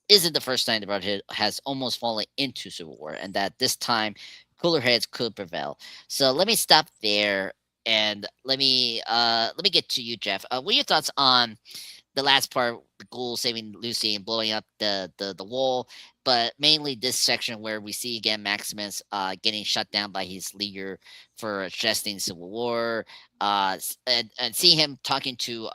isn't the first time the Brotherhood has almost fallen into civil war, and that this time cooler heads could prevail. So let me stop there, and let me get to you, Jeff. What are your thoughts on the last part, the Ghoul saving Lucy and blowing up the wall, but mainly this section where we see again Maximus getting shut down by his leader for suggesting civil war, and see him talking to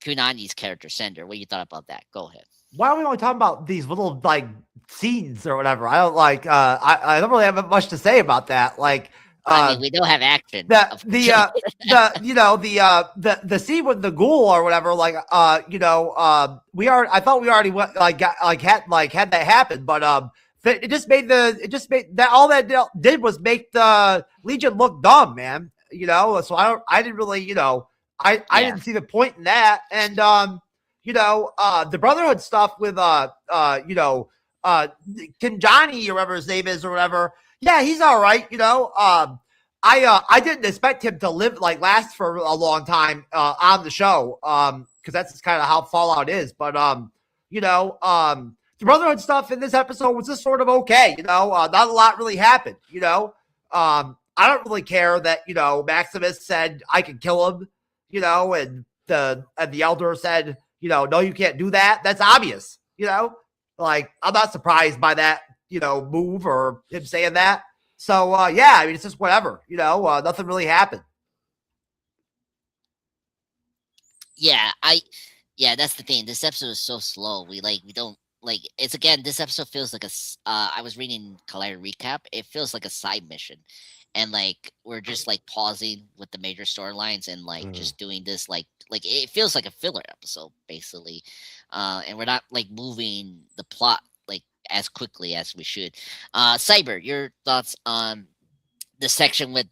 Kunani's character Sender. What you thought about that? Go ahead. Why are we only talking about these little like scenes or whatever? I don't like. I don't really have much to say about that. Like. I mean, we don't have action. The scene with the Ghoul or whatever, like I thought we already went had that happen, but it just made that all that did was make the Legion look dumb, man. So I didn't really, I didn't see the point in that, and the Brotherhood stuff with Kinjani or whatever his name is or whatever. Yeah, he's all right. I didn't expect him to last for a long time on the show because that's kind of how Fallout is. But the Brotherhood stuff in this episode was just sort of okay. Not a lot really happened. I don't really care that Maximus said I can kill him. And the Elder said no, you can't do that. That's obvious. I'm not surprised by that. Move or him saying that. So yeah, I mean it's just whatever, nothing really happened. Yeah, that's the thing. This episode is so slow. We don't it's again. This episode feels like I was reading Collider recap. It feels like a side mission, and we're just pausing with the major storylines and just doing this it feels like a filler episode basically, and we're not moving the plot as quickly as we should. Cyber, your thoughts on the section with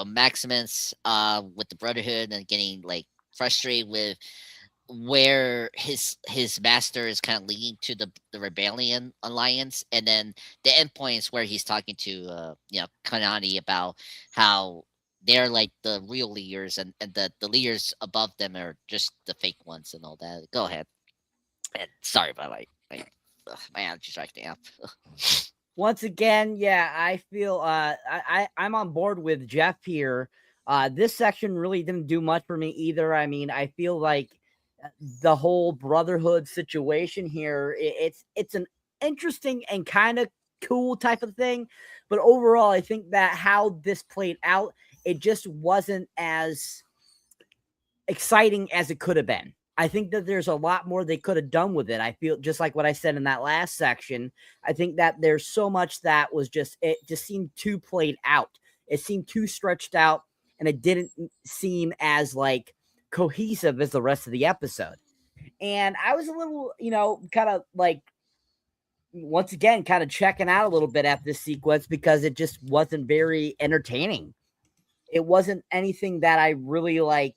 Maximus with the Brotherhood and getting frustrated with where his master is kind of leading to the Rebellion Alliance, and then the endpoints where he's talking to Kanani about how they're the real leaders and the leaders above them are just the fake ones and all that. Go ahead. And sorry about my allergies right now. Once again, yeah, I feel I'm on board with Jeff here. This section really didn't do much for me either. I mean, I feel like the whole Brotherhood situation here, it's an interesting and kind of cool type of thing, but overall, I think that how this played out, it just wasn't as exciting as it could have been. I think that there's a lot more they could have done with it. I feel just like what I said in that last section. I think that there's so much that was it just seemed too played out. It seemed too stretched out, and it didn't seem as cohesive as the rest of the episode. And I was a little, kind of once again, kind of checking out a little bit at this sequence because it just wasn't very entertaining. It wasn't anything that I really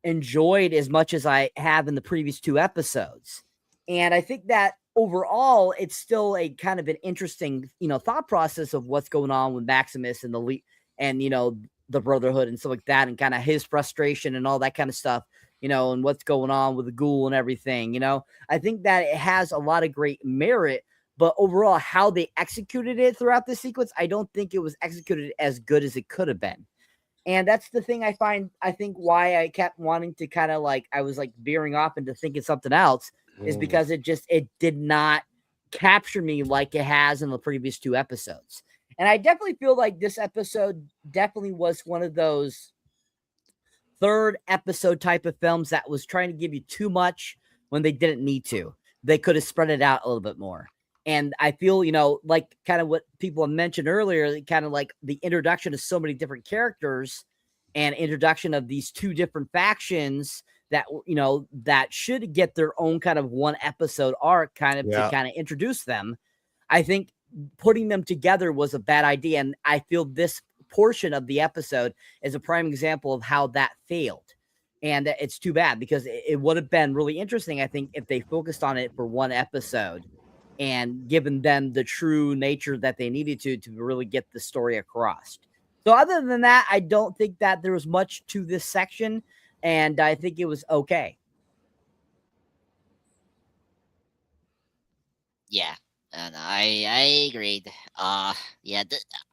enjoyed as much as I have in the previous two episodes. And I think that overall, it's still a kind of an interesting, thought process of what's going on with Maximus and the Brotherhood and stuff like that, and kind of his frustration and all that kind of stuff, and what's going on with the Ghoul and everything. I think that it has a lot of great merit, but overall, how they executed it throughout the sequence, I don't think it was executed as good as it could have been. And that's the thing I think why I kept wanting to kind of I was veering off into thinking something else is because it did not capture me like it has in the previous two episodes. And I definitely feel like this episode definitely was one of those third episode type of films that was trying to give you too much when they didn't need to. They could have spread it out a little bit more. And I feel, like kind of what people have mentioned earlier, kind of like the introduction of so many different characters and introduction of these two different factions that, that should get their own kind of one episode arc kind of to kind of introduce them. I think putting them together was a bad idea. And I feel this portion of the episode is a prime example of how that failed. And it's too bad because it would have been really interesting, I think, if they focused on it for one episode and given them the true nature that they needed to really get the story across. So other than that, I don't think that there was much to this section, and I think it was okay. Yeah, and I agreed. Yeah,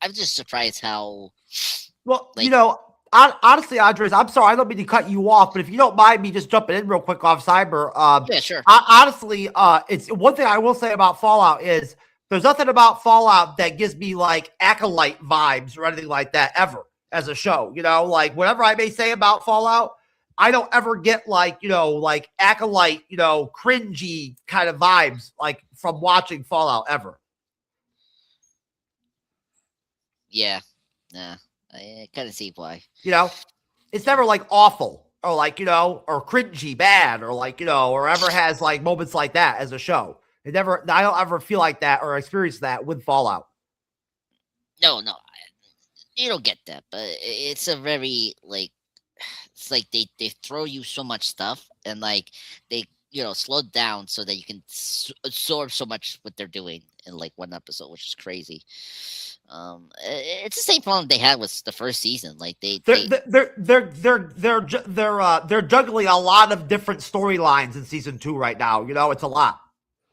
I'm just surprised how. Well, honestly, Andres, I'm sorry, I don't mean to cut you off, but if you don't mind me just jumping in real quick off Cyber, yeah, sure. Honestly, it's one thing I will say about Fallout is there's nothing about Fallout that gives me like Acolyte vibes or anything like that ever as a show. Like whatever I may say about Fallout, I don't ever get like like Acolyte, cringy kind of vibes like from watching Fallout ever. Yeah, nah. I kind of see why. It's never like awful or like, or cringy bad or like, or ever has like moments like that as a show. I don't ever feel like that or experience that with Fallout. No, you don't get that, but it's a very like, it's like they throw you so much stuff and like they, slow down so that you can absorb so much what they're doing in like one episode, which is crazy. It's the same problem they had with the first season. Like they're juggling a lot of different storylines in season 2 right now. It's a lot.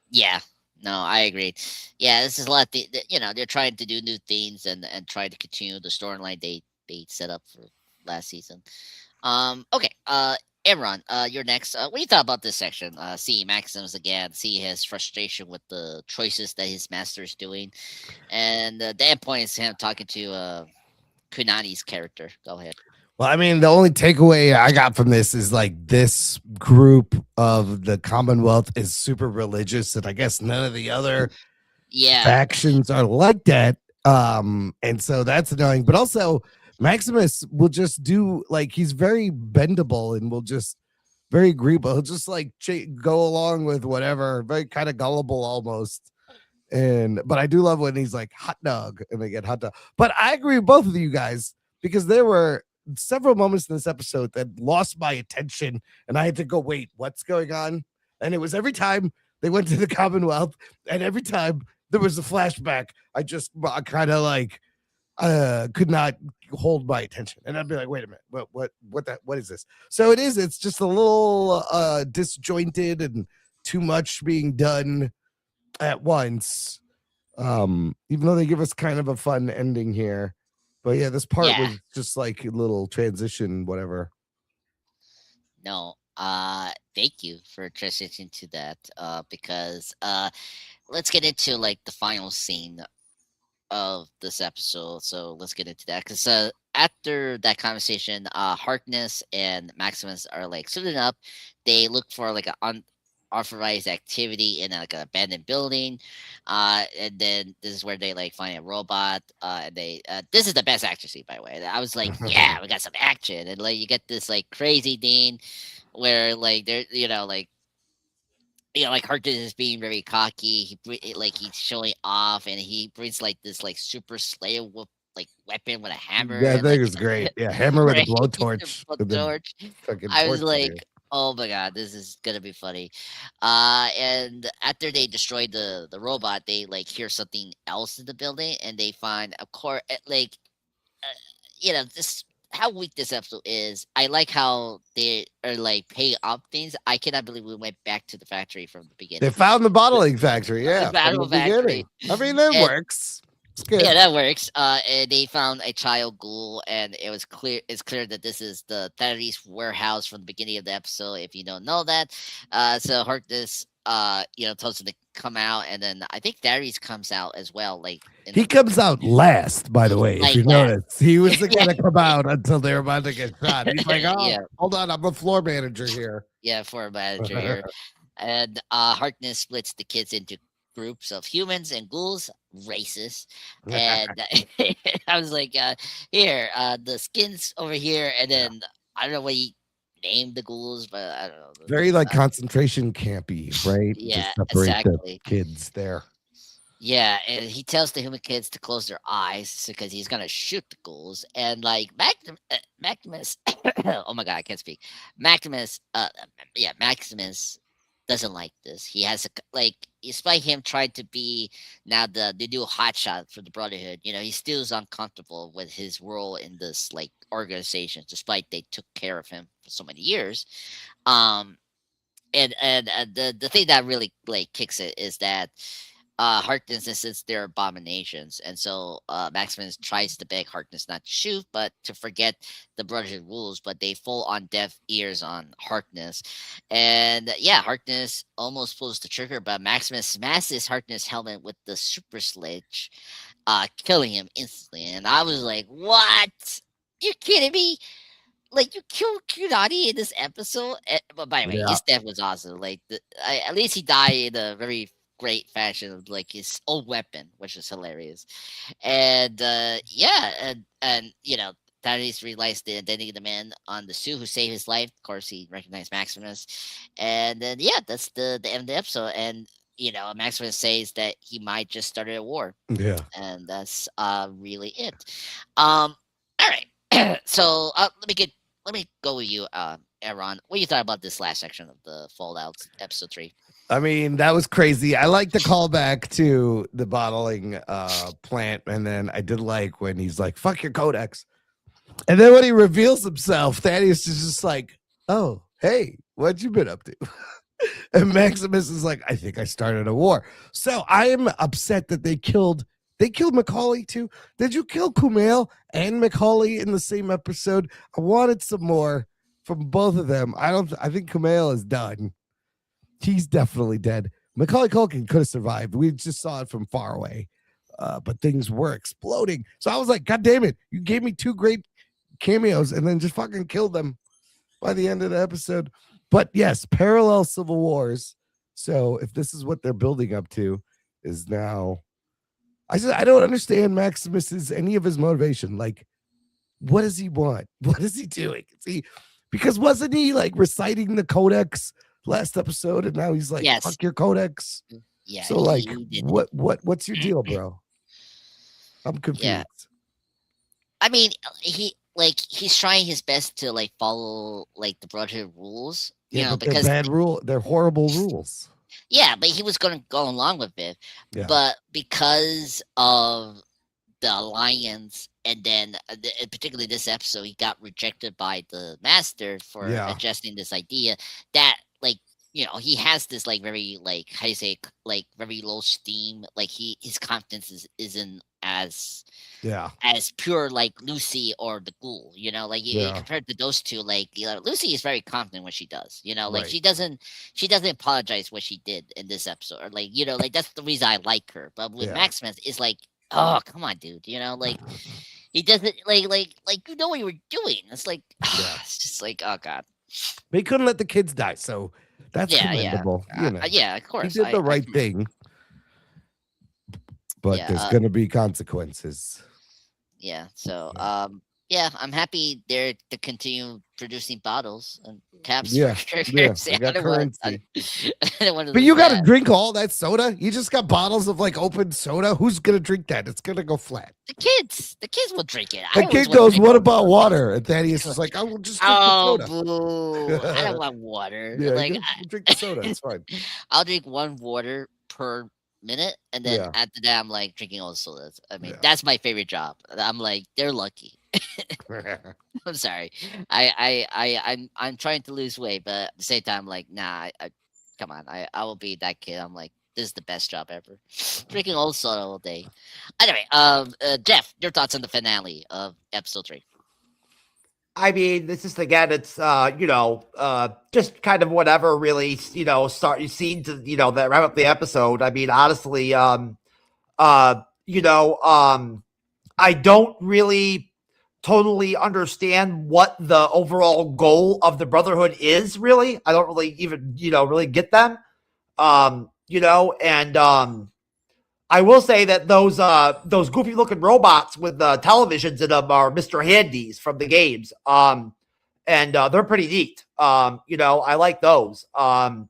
Yeah, no, I agree. Yeah, this is a lot. They're trying to do new things and try to continue the storyline they set up for last season. Okay. Imran, you're next. What do you thought about this section? See Maximus again, see his frustration with the choices that his master is doing, and the end point is him talking to Kunani's character. Go ahead. Well, I mean, the only takeaway I got from this is like this group of the Commonwealth is super religious, and I guess none of the other factions are like that. And so that's annoying. But also, Maximus will just do like he's very bendable and will just very agreeable. He'll just like go along with whatever, very kind of gullible almost. But I do love when he's like hot dog and they get hot dog. But I agree with both of you guys because there were several moments in this episode that lost my attention and I had to go, wait, what's going on? And it was every time they went to the Commonwealth and every time there was a flashback, I kind of like could not hold my attention. And I'd be like, wait a minute, what is this? So it's just a little disjointed and too much being done at once. Even though they give us kind of a fun ending here. But yeah, this part was just like a little transition, whatever. No, thank you for transitioning to that. Because let's get into like the final scene of this episode. So let's get into that. Because after that conversation, Harkness and Maximus are like suiting up. They look for like an unauthorized activity in like an abandoned building. And then this is where they like find a robot. And they this is the best action scene, by the way. I was like, yeah, we got some action. And like you get this like crazy thing where like they're like Harkness is being very cocky. He's showing off, and he brings like this like super slayer like weapon with a hammer. Yeah, I think like, it's great. Yeah, hammer with a blowtorch. I was like, oh my god, this is gonna be funny. And after they destroy the robot, they like hear something else in the building, and they find, of course, like this. How weak this episode is. I like how they are like paying up things. I cannot believe we went back to the factory from the beginning. They found the bottling factory, yeah. The battle factory. I mean, that works. It's good. Yeah, that works. And they found a child ghoul, and it was clear. It's clear that this is the Tyrese warehouse from the beginning of the episode. If you don't know that, so Harkness tells him to come out, and then I think Darius comes out as well. Like he comes out last, by the way. If you notice, he wasn't gonna come out until they were about to get shot. He's like, "Oh, hold on, I'm a floor manager here." Yeah, floor manager here. And Harkness splits the kids into groups of humans and ghouls, racist. And I was like, here, the skins over here, and then I don't know what he named the ghouls, but I don't know. Very like concentration campy, right? Yeah, to separate exactly. The kids there. Yeah, and he tells the human kids to close their eyes because he's gonna shoot the ghouls. And like Maximus, oh my god, I can't speak. Maximus, Maximus doesn't like this. He has despite him trying to be now the new hotshot for the Brotherhood, he still is uncomfortable with his role in this like organization, despite they took care of him for so many years. And the thing that really like kicks it is that Harkness insists they're abominations, and so Maximus tries to beg Harkness not to shoot, but to forget the Brotherhood rules. But they fall on deaf ears on Harkness, and Harkness almost pulls the trigger, but Maximus smashes Harkness' helmet with the super sledge, killing him instantly. And I was like, "What? You kidding me?" Like, you killed Kunani in this episode, but by the way, his death was awesome. Like, at least he died in a very great fashion of like his old weapon, which is hilarious. And Thaddeus realized the identity of the man on the suit who saved his life. Of course, he recognized Maximus, and then that's the end of the episode. And Maximus says that he might just start a war. Yeah, and that's really it. All right. So let me go with you, Aaron. What do you thought about this last section of the Fallout episode 3? I mean, that was crazy. I like the callback to the bottling plant, and then I did like when he's like, "Fuck your codex," and then when he reveals himself, Thaddeus is just like, "Oh, hey, what you been up to?" And Maximus is like, "I think I started a war." So I am upset that they killed Macaulay too. Did you kill Kumail and Macaulay in the same episode? I wanted some more from both of them. I think Kumail is done. He's definitely dead. Macaulay Culkin could have survived. We just saw it from far away, but things were exploding. So I was like, God damn it. You gave me 2 great cameos and then just fucking killed them by the end of the episode. But yes, parallel civil wars. So if this is what they're building up to, is now... I don't understand any of his motivation. Like, what does he want? What is he doing? Because wasn't he like reciting the codex last episode, and now he's like, fuck your codex? Yeah. So like, what's your deal, bro? I'm confused. Yeah. I mean, he's trying his best to like follow like the Brotherhood rules. Because they're horrible rules. Yeah, but he was going to go along with it. Yeah. But because of the Alliance, and then particularly this episode, he got rejected by the Master for adjusting this idea that, like, he has this, like, very, like, how do you say, like, very low steam. Like, his confidence isn't as pure like Lucy or the Ghoul, like compared to those two, like Lucy is very confident what she does, like she doesn't apologize what she did in this episode, or like like that's the reason I like her. But with Maximus, it's like, oh come on, dude, like he doesn't like what you were doing. It's like it's just like, oh god, but he couldn't let the kids die, so that's commendable. Yeah, of course, he did the right thing. But there's going to be consequences. Yeah. So, I'm happy they're to continue producing bottles and caps. Yeah. Got currency. But you got to drink all that soda? You just got bottles of like open soda? Who's going to drink that? It's going to go flat. The kids will drink it. The kid goes, what about water? And Thaddeus is like, I will just drink the soda. Boo. I don't want water. Yeah, drink the soda. It's fine. I'll drink 1 water per minute, and then after that I'm like drinking all the sodas. I mean, that's my favorite job. I'm like, they're lucky. I'm sorry. I'm trying to lose weight, but at the same time, like, nah, come on, I will be that kid. I'm like, this is the best job ever. Drinking all soda all day. Anyway, Jeff, your thoughts on the finale of episode 3? I mean, this is again, it's just kind of whatever really, start you seen to, that wrap up the episode. I mean, honestly, I don't really totally understand what the overall goal of the Brotherhood is, really. I don't really even, really get them. I will say that those goofy looking robots with televisions in them are Mr. Handies from the games. And they're pretty neat. I like those. I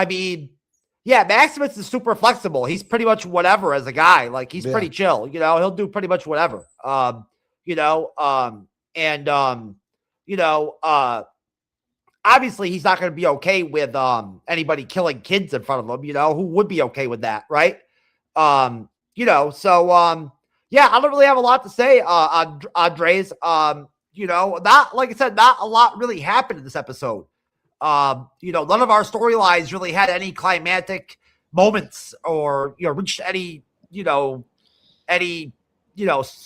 mean, yeah, Maximus is super flexible. He's pretty much whatever as a guy. Like he's pretty chill. He'll do pretty much whatever. Obviously he's not going to be okay with anybody killing kids in front of him. Who would be okay with that, right? Yeah, I don't really have a lot to say on Andres. Not like I said, not a lot really happened in this episode. None of our storylines really had any climactic moments or reached any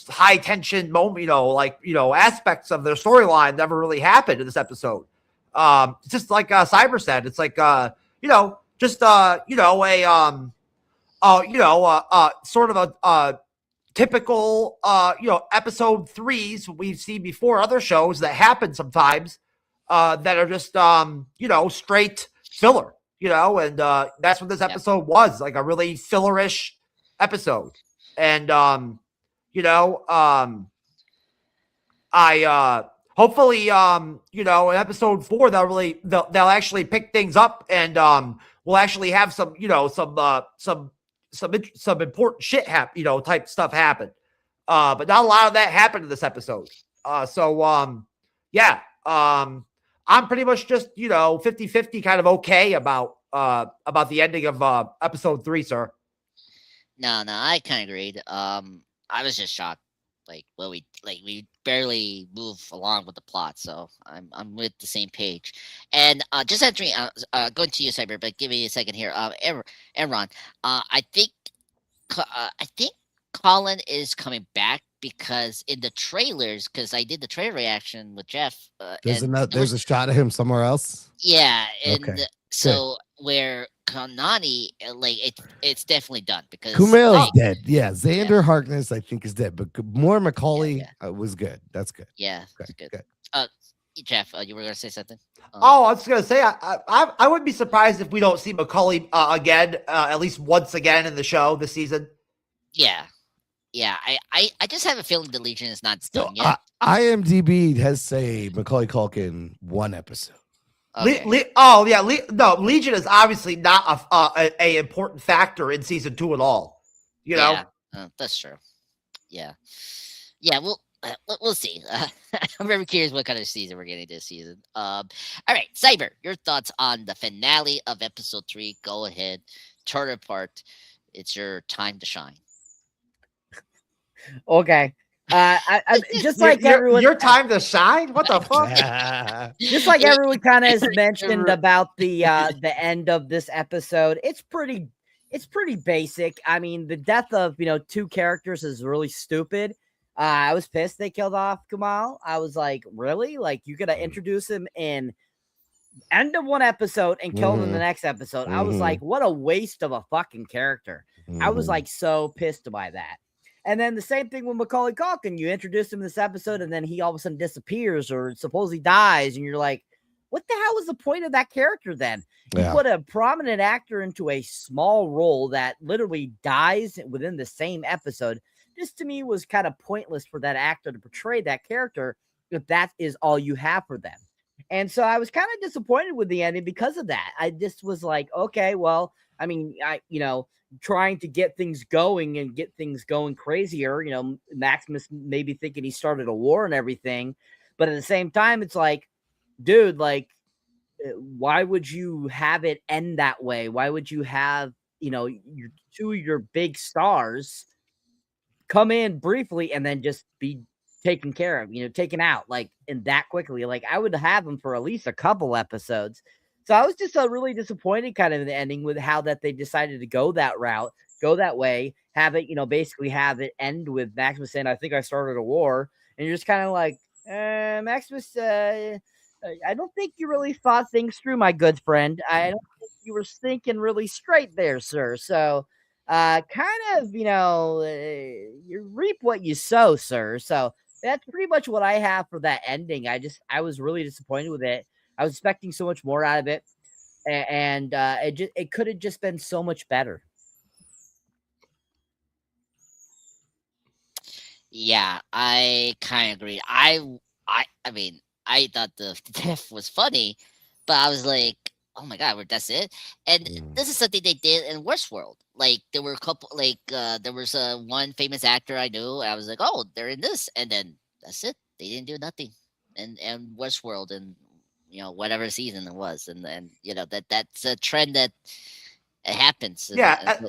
high tension moment. Aspects of their storyline never really happened in this episode. It's just like Cyber said, it's like sort of a typical episode 3s we've seen before other shows that happen sometimes that are just straight filler, and that's what this episode was, like a really fillerish episode. And hopefully, in episode 4, they'll actually pick things up, and we'll actually have some important shit type stuff happen. But not a lot of that happened in this episode. I'm pretty much just 50-50 kind of okay about the ending of episode 3, sir. No, I kind of agreed. I was just shocked. We barely move along with the plot, so I'm with the same page. And just answering, going to you, Cyber, but give me a second here. Aaron, I think Colin is coming back because in the trailers, because I did the trailer reaction with Jeff. There's a shot of him somewhere else. Yeah, and so where Kanani, it's definitely done because Kumail's dead. Yeah, Xander Harkness, I think, is dead, but more Macaulay was good. That's good. Yeah, that's good. Jeff, you were gonna say something? I was gonna say I wouldn't be surprised if we don't see Macaulay again, at least once again in the show this season. Yeah. I just have a feeling the Legion is not done yet. IMDb has say Macaulay Culkin 1 episode. Okay. Legion is obviously not a important factor in season 2 at all. That's true. Yeah. We'll see. I'm very curious what kind of season we're getting this season. All right, Cyber, your thoughts on the finale of episode 3? Go ahead, turn it apart. It's your time to shine. Okay. I just like everyone. Your time to shine? What the fuck? Just like everyone kind of has mentioned about the end of this episode, it's pretty basic. I mean, the death of 2 characters is really stupid. I was pissed they killed off Kumail. I was like, really? Like, you gotta introduce him in end of 1 episode and kill him in the next episode. I was like, what a waste of a fucking character. I was like so pissed by that. And then the same thing with Macaulay Culkin. You introduce him in this episode, and then he all of a sudden disappears or supposedly dies, and you're like, what the hell was the point of that character then? You put a prominent actor into a small role that literally dies within the same episode. This, to me, was kind of pointless for that actor to portray that character if that is all you have for them. And so I was kind of disappointed with the ending because of that. I just was like, okay, well, I mean, trying to get things going and get things going crazier. Maximus maybe thinking he started a war and everything, but at the same time, it's like, dude, like, why would you have it end that way? Why would you have, your 2 of your big stars come in briefly and then just be taken care of, taken out like in that quickly? Like, I would have them for at least a couple episodes. So I was just really disappointed kind of in the ending with how that they decided to go that route, go that way, have it, basically have it end with Maximus saying, "I think I started a war," and you're just kind of like, Maximus, I don't think you really thought things through, my good friend. I don't think you were thinking really straight there, sir. So, kind of, you reap what you sow, sir. So that's pretty much what I have for that ending. I was really disappointed with it. I was expecting so much more out of it, and it could have just been so much better. Yeah, I kind of agree. I mean, I thought the death was funny, but I was like, oh my god, that's it. And this is something they did in Westworld. Like there were a couple, like there was one famous actor I knew. And I was like, oh, they're in this, and then that's it. They didn't do nothing. And Westworld, and whatever season it was, and that's a trend that it happens. Yeah.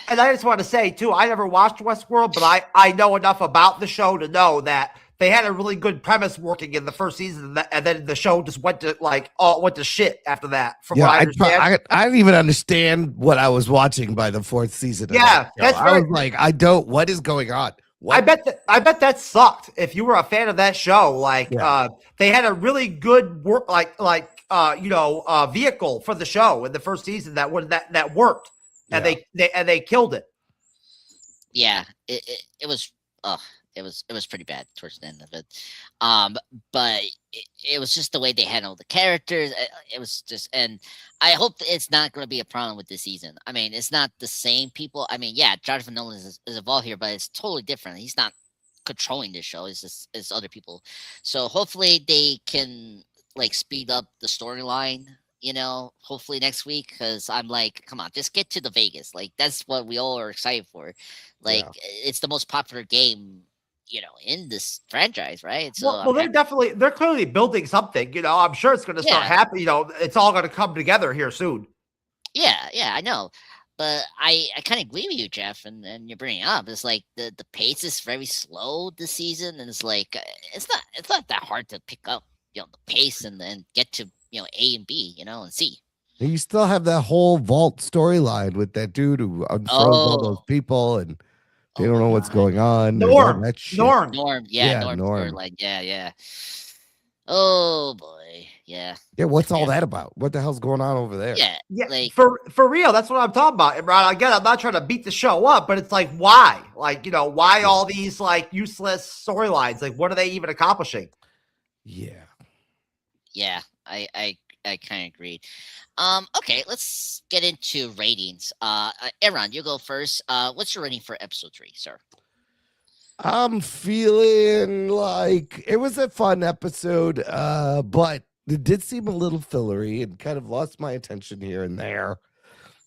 And I just want to say too, I never watched Westworld, but I know enough about the show to know that they had a really good premise working in the first season, and then the show just went to shit after that. From what I understand, I didn't even understand what I was watching by the fourth season. Yeah, I was like, what is going on? What? I bet that sucked. If you were a fan of that show, they had a really good work, vehicle for the show in the first season that worked. And they killed it. Yeah, it was pretty bad towards the end of it. But it was just the way they handled the characters. It was just, and I hope it's not going to be a problem with this season. I mean, it's not the same people. I mean, yeah, Jonathan Nolan is involved here, but it's totally different. He's not controlling the show. It's other people. So hopefully they can speed up the storyline, hopefully next week, because I'm like, come on, just get to the Vegas. Like, that's what we all are excited for. It's the most popular game, in this franchise, right? So well, they're clearly building something. I'm sure it's going to start happening. It's all going to come together here soon. Yeah, I know. But I kind of agree with you, Jeff, and you're bringing up. It's like the pace is very slow this season, and it's like it's not that hard to pick up, the pace and then get to A and B, and C. And you still have that whole vault storyline with that dude who unfroze all those people, and they don't know what's going on. Norm. Yeah, Norm. Yeah. Oh boy, yeah. What's all that about? What the hell's going on over there? Yeah. For real, that's what I'm talking about. And Ron, again, I'm not trying to beat the show up, but it's like, why? Why all these useless storylines? Like, what are they even accomplishing? Yeah, I kind of agree. Okay, let's get into ratings. Aaron, you go first. What's your rating for episode 3, sir? I'm feeling like it was a fun episode, but it did seem a little fillery and kind of lost my attention here and there.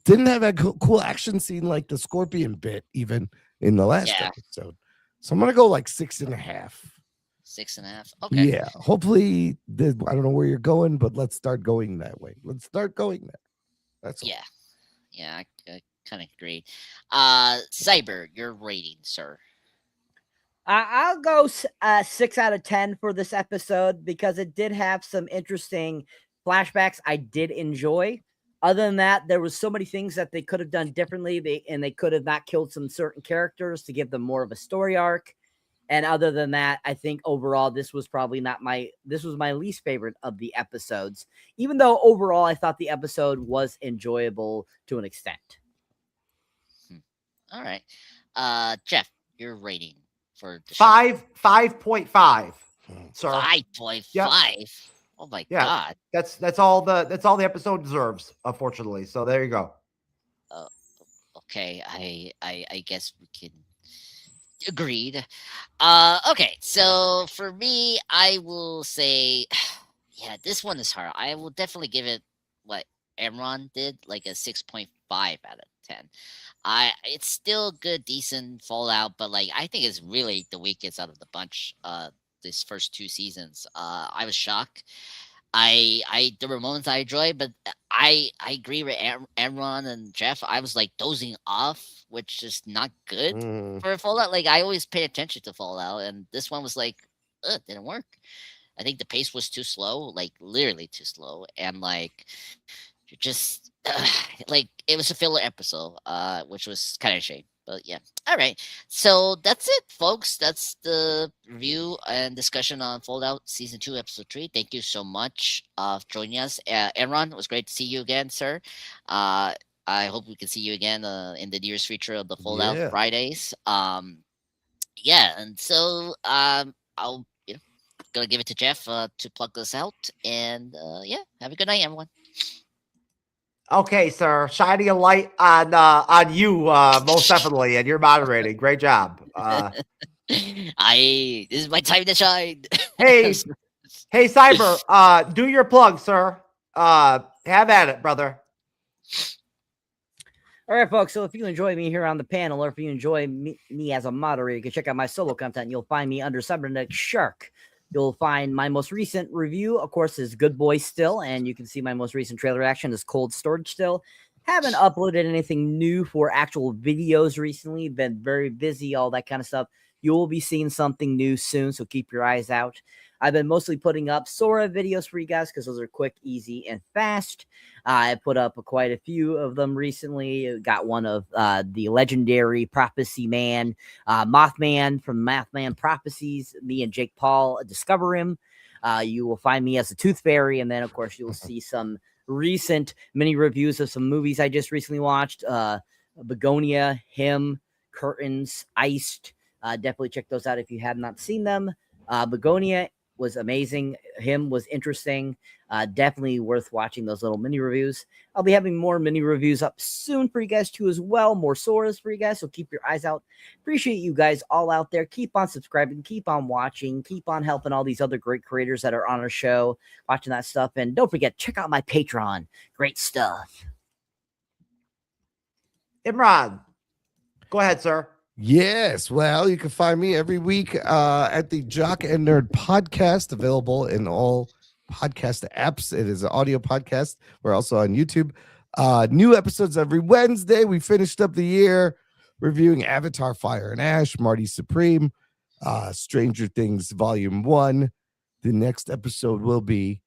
Didn't have a cool action scene like the Scorpion bit even in the last episode. So I'm gonna go 6.5. 6.5. Okay. Yeah. Hopefully, I don't know where you're going, but let's start going that way. Let's start going there. That's all. Yeah. I kind of agree. Cyber, your rating, sir. I'll go 6 out of 10 for this episode because it did have some interesting flashbacks I did enjoy. Other than that, there was so many things that they could have done differently. They could have not killed some certain characters to give them more of a story arc. And other than that, I think overall, this was my least favorite of the episodes, even though overall I thought the episode was enjoyable to an extent. All right. Jeff, your rating for the 5.5. Sir. 5.5. Yep. Oh my god. That's all the episode deserves, unfortunately. So there you go. Okay, I guess we can. Agreed. Okay, so for me, I will say, this one is hard. I will definitely give it what Emron did, like a 6.5 out of 10. It's still good, decent Fallout, but I think it's really the weakest out of the bunch. These first 2 seasons, I was shocked. There were moments I enjoyed, but I agree with Emron and Jeff. I was dozing off, which is not good for Fallout. I always pay attention to Fallout, and this one was it didn't work. I think the pace was too slow, literally too slow, and just it was a filler episode, which was kind of a shame. But yeah. All right. So that's it, folks. That's the review and discussion on Fallout Season 2, Episode 3. Thank you so much for joining us. Enron, it was great to see you again, sir. Uh, I hope we can see you again in the nearest future of the Fallout Yeah. Fridays. Yeah, and so I'll gonna give it to Jeff to plug this out. And yeah, have a good night, everyone. Okay, sir. Shining a light on you, most definitely, and you're moderating. Great job. This is my time to shine. Hey, Cyber, do your plug, sir. Have at it, brother. All right, folks. So if you enjoy me here on the panel, or if you enjoy me as a moderator, you can check out my solo content. You'll find me under Cyberneticshark. You'll find my most recent review, of course, is Good Boy Still, and you can see my most recent trailer reaction is Cold Storage Still. Haven't uploaded anything new for actual videos recently. Been very busy, all that kind of stuff. You will be seeing something new soon, so keep your eyes out. I've been mostly putting up Sora videos for you guys because those are quick, easy, and fast. I put up quite a few of them recently. Got one of the legendary Prophecy Man, Mothman from Mothman Prophecies. Me and Jake Paul discover him. You will find me as a Tooth Fairy, and then, of course, you'll see some recent mini reviews of some movies I just recently watched. Begonia, Him, Curtains, Iced. Definitely check those out if you have not seen them. Begonia was amazing. Him was interesting. Definitely worth watching those little mini reviews. I'll be having more mini reviews up soon for you guys too as well. More Soras for you guys, so keep your eyes out. Appreciate you guys all out there. Keep on subscribing. Keep on watching. Keep on helping all these other great creators that are on our show, watching that stuff. And don't forget, check out my Patreon. Great stuff. Imran, go ahead, sir. Yes. Well, you can find me every week at the Jock and Nerd podcast, available in all podcast apps. It is an audio podcast. We're also on YouTube. New episodes every Wednesday. We finished up the year reviewing Avatar Fire and Ash, Marty Supreme, Stranger Things Volume 1. The next episode will be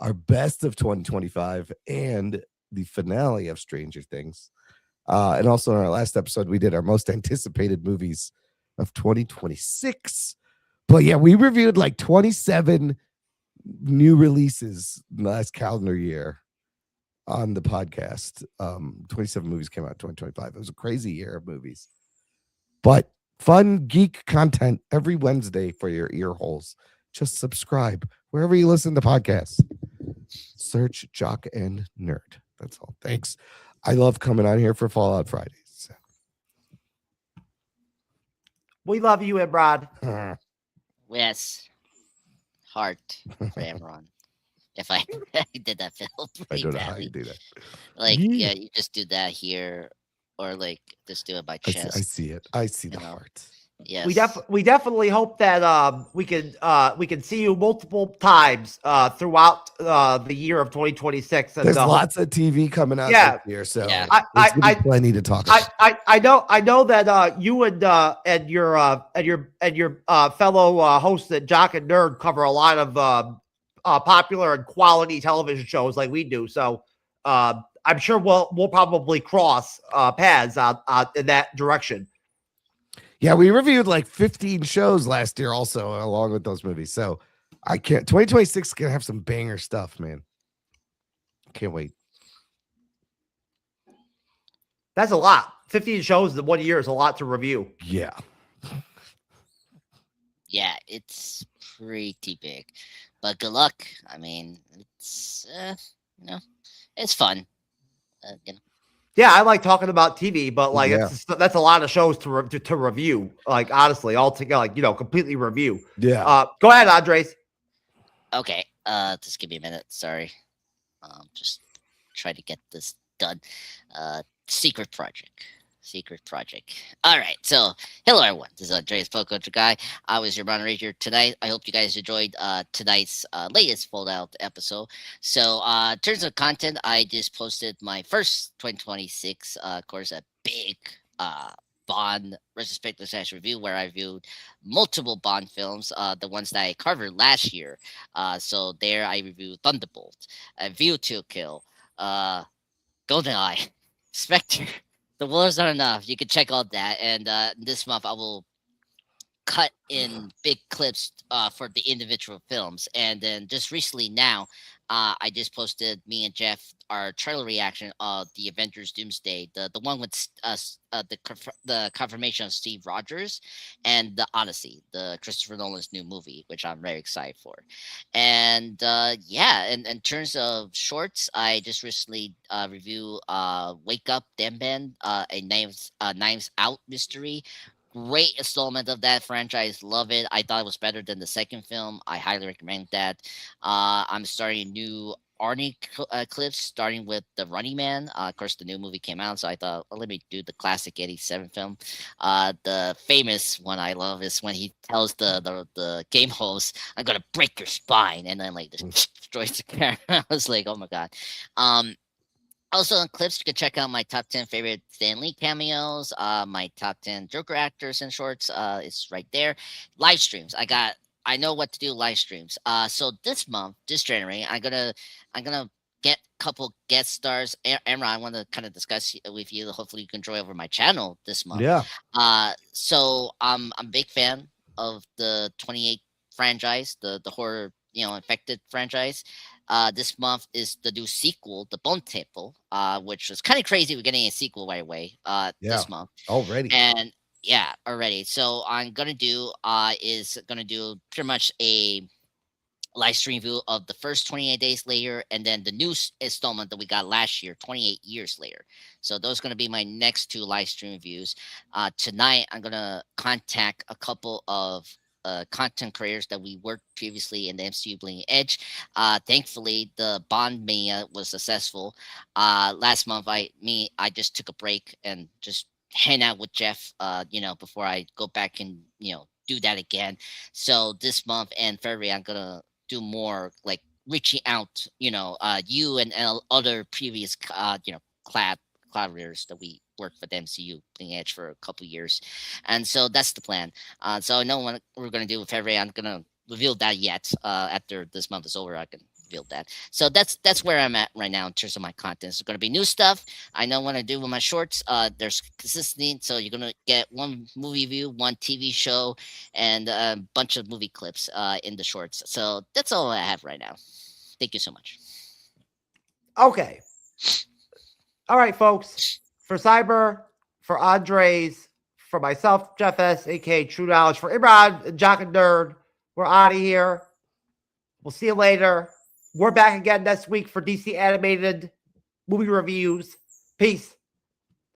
our best of 2025 and the finale of Stranger Things. And also in our last episode, we did our most anticipated movies of 2026. But yeah, we reviewed like 27 new releases last calendar year on the podcast. 27 movies came out in 2025. It was a crazy year of movies. But fun geek content every Wednesday for your ear holes. Just subscribe wherever you listen to podcasts. Search Jock and Nerd. That's all. Thanks. I love coming on here for Fallout Fridays. So. We love you, Imran. Yes. Heart for Imran. If I did that, Phil. I don't know how you do that. Like, yeah, you just do that here, or like just do it by chest. I see it. I see the heart. Yes. We definitely hope that we can see you multiple times throughout the year of 2026. And, there's lots of TV coming out this year, so I plenty to talk about. I know that you and your fellow hosts at Jock and Nerd cover a lot of popular and quality television shows like we do. So I'm sure we'll probably cross paths in that direction. Yeah, we reviewed like 15 shows last year also, along with those movies. So I can't. 2026 is going to have some banger stuff, man. Can't wait. That's a lot. 15 shows in 1 year is a lot to review. Yeah. Yeah, it's pretty big. But good luck. I mean, it's, it's fun. Yeah, I like talking about TV, but like that's a lot of shows to review. Like honestly, all together, like completely review. Yeah. Go ahead, Andres. Okay. Just give me a minute. Sorry. Just try to get this done. Secret project. All right. So, hello everyone. This is Andreas Poco Guy. I was your moderator tonight. I hope you guys enjoyed tonight's latest Fallout episode. So, in terms of content, I just posted my first 2026, of course, a big Bond retrospective / review where I reviewed multiple Bond films, the ones that I covered last year. So there I reviewed Thunderbolt, View to Kill, GoldenEye, Spectre, The Wolves Are Enough. You can check out that. And this month I will cut in big clips for the individual films. And then just recently now, I just posted me and Jeff our trailer reaction of the Avengers Doomsday, the one with the confirmation of Steve Rogers, and the Odyssey, the Christopher Nolan's new movie, which I'm very excited for. And yeah, and in terms of shorts, I just recently review Wake Up Demben, a Knives Out mystery. Great installment of that franchise. Love it. I thought it was better than the second film. I highly recommend that. I'm starting a new Arnie clips, starting with the Running Man. Of course, the new movie came out, so I thought, well, let me do the classic '87 film. The famous one I love is when he tells the game host, "I'm gonna break your spine," and then like just destroys the camera. I was like, oh my god. Also in clips, you can check out my top 10 favorite Stan Lee cameos, my top 10 Joker actors and shorts. It's right there. Live streams. I know what to do live streams. So this month, this January, I'm gonna get a couple guest stars. Emra, I want to kind of discuss with you. Hopefully you can join over my channel this month. Yeah. So I'm a big fan of the 28 franchise, the horror, infected franchise. This month is the new sequel, The Bone Temple, which was kind of crazy. We're getting a sequel right away this month already. And yeah, already. So I'm gonna do pretty much a live stream view of the first 28 days later, and then the new installment that we got last year, 28 years later. So those are going to be my next two live stream views. Tonight, I'm going to contact a couple of content creators that we worked previously in the MCU Bleeding Edge. Thankfully, the Bond Mania was successful. Last month, I just took a break and just hang out with Jeff, before I go back and, do that again. So this month and February, I'm going to do more like reaching out, you and other previous, collaborators that we worked with MCU Bleeding Edge for a couple years. And so that's the plan. So I know what we're going to do with February. I'm going to reveal that yet. After this month is over, I can reveal that. So that's where I'm at right now in terms of my content. It's going to be new stuff. I know what I do with my shorts. There's consistency. So you're going to get one movie view, one TV show, and a bunch of movie clips in the shorts. So that's all I have right now. Thank you so much. Okay. All right, folks. For Cyber, for Andres, for myself, Jeff S., aka True Knowledge, for Imran and Jock and Nerd, we're out of here. We'll see you later. We're back again next week for DC animated movie reviews. Peace.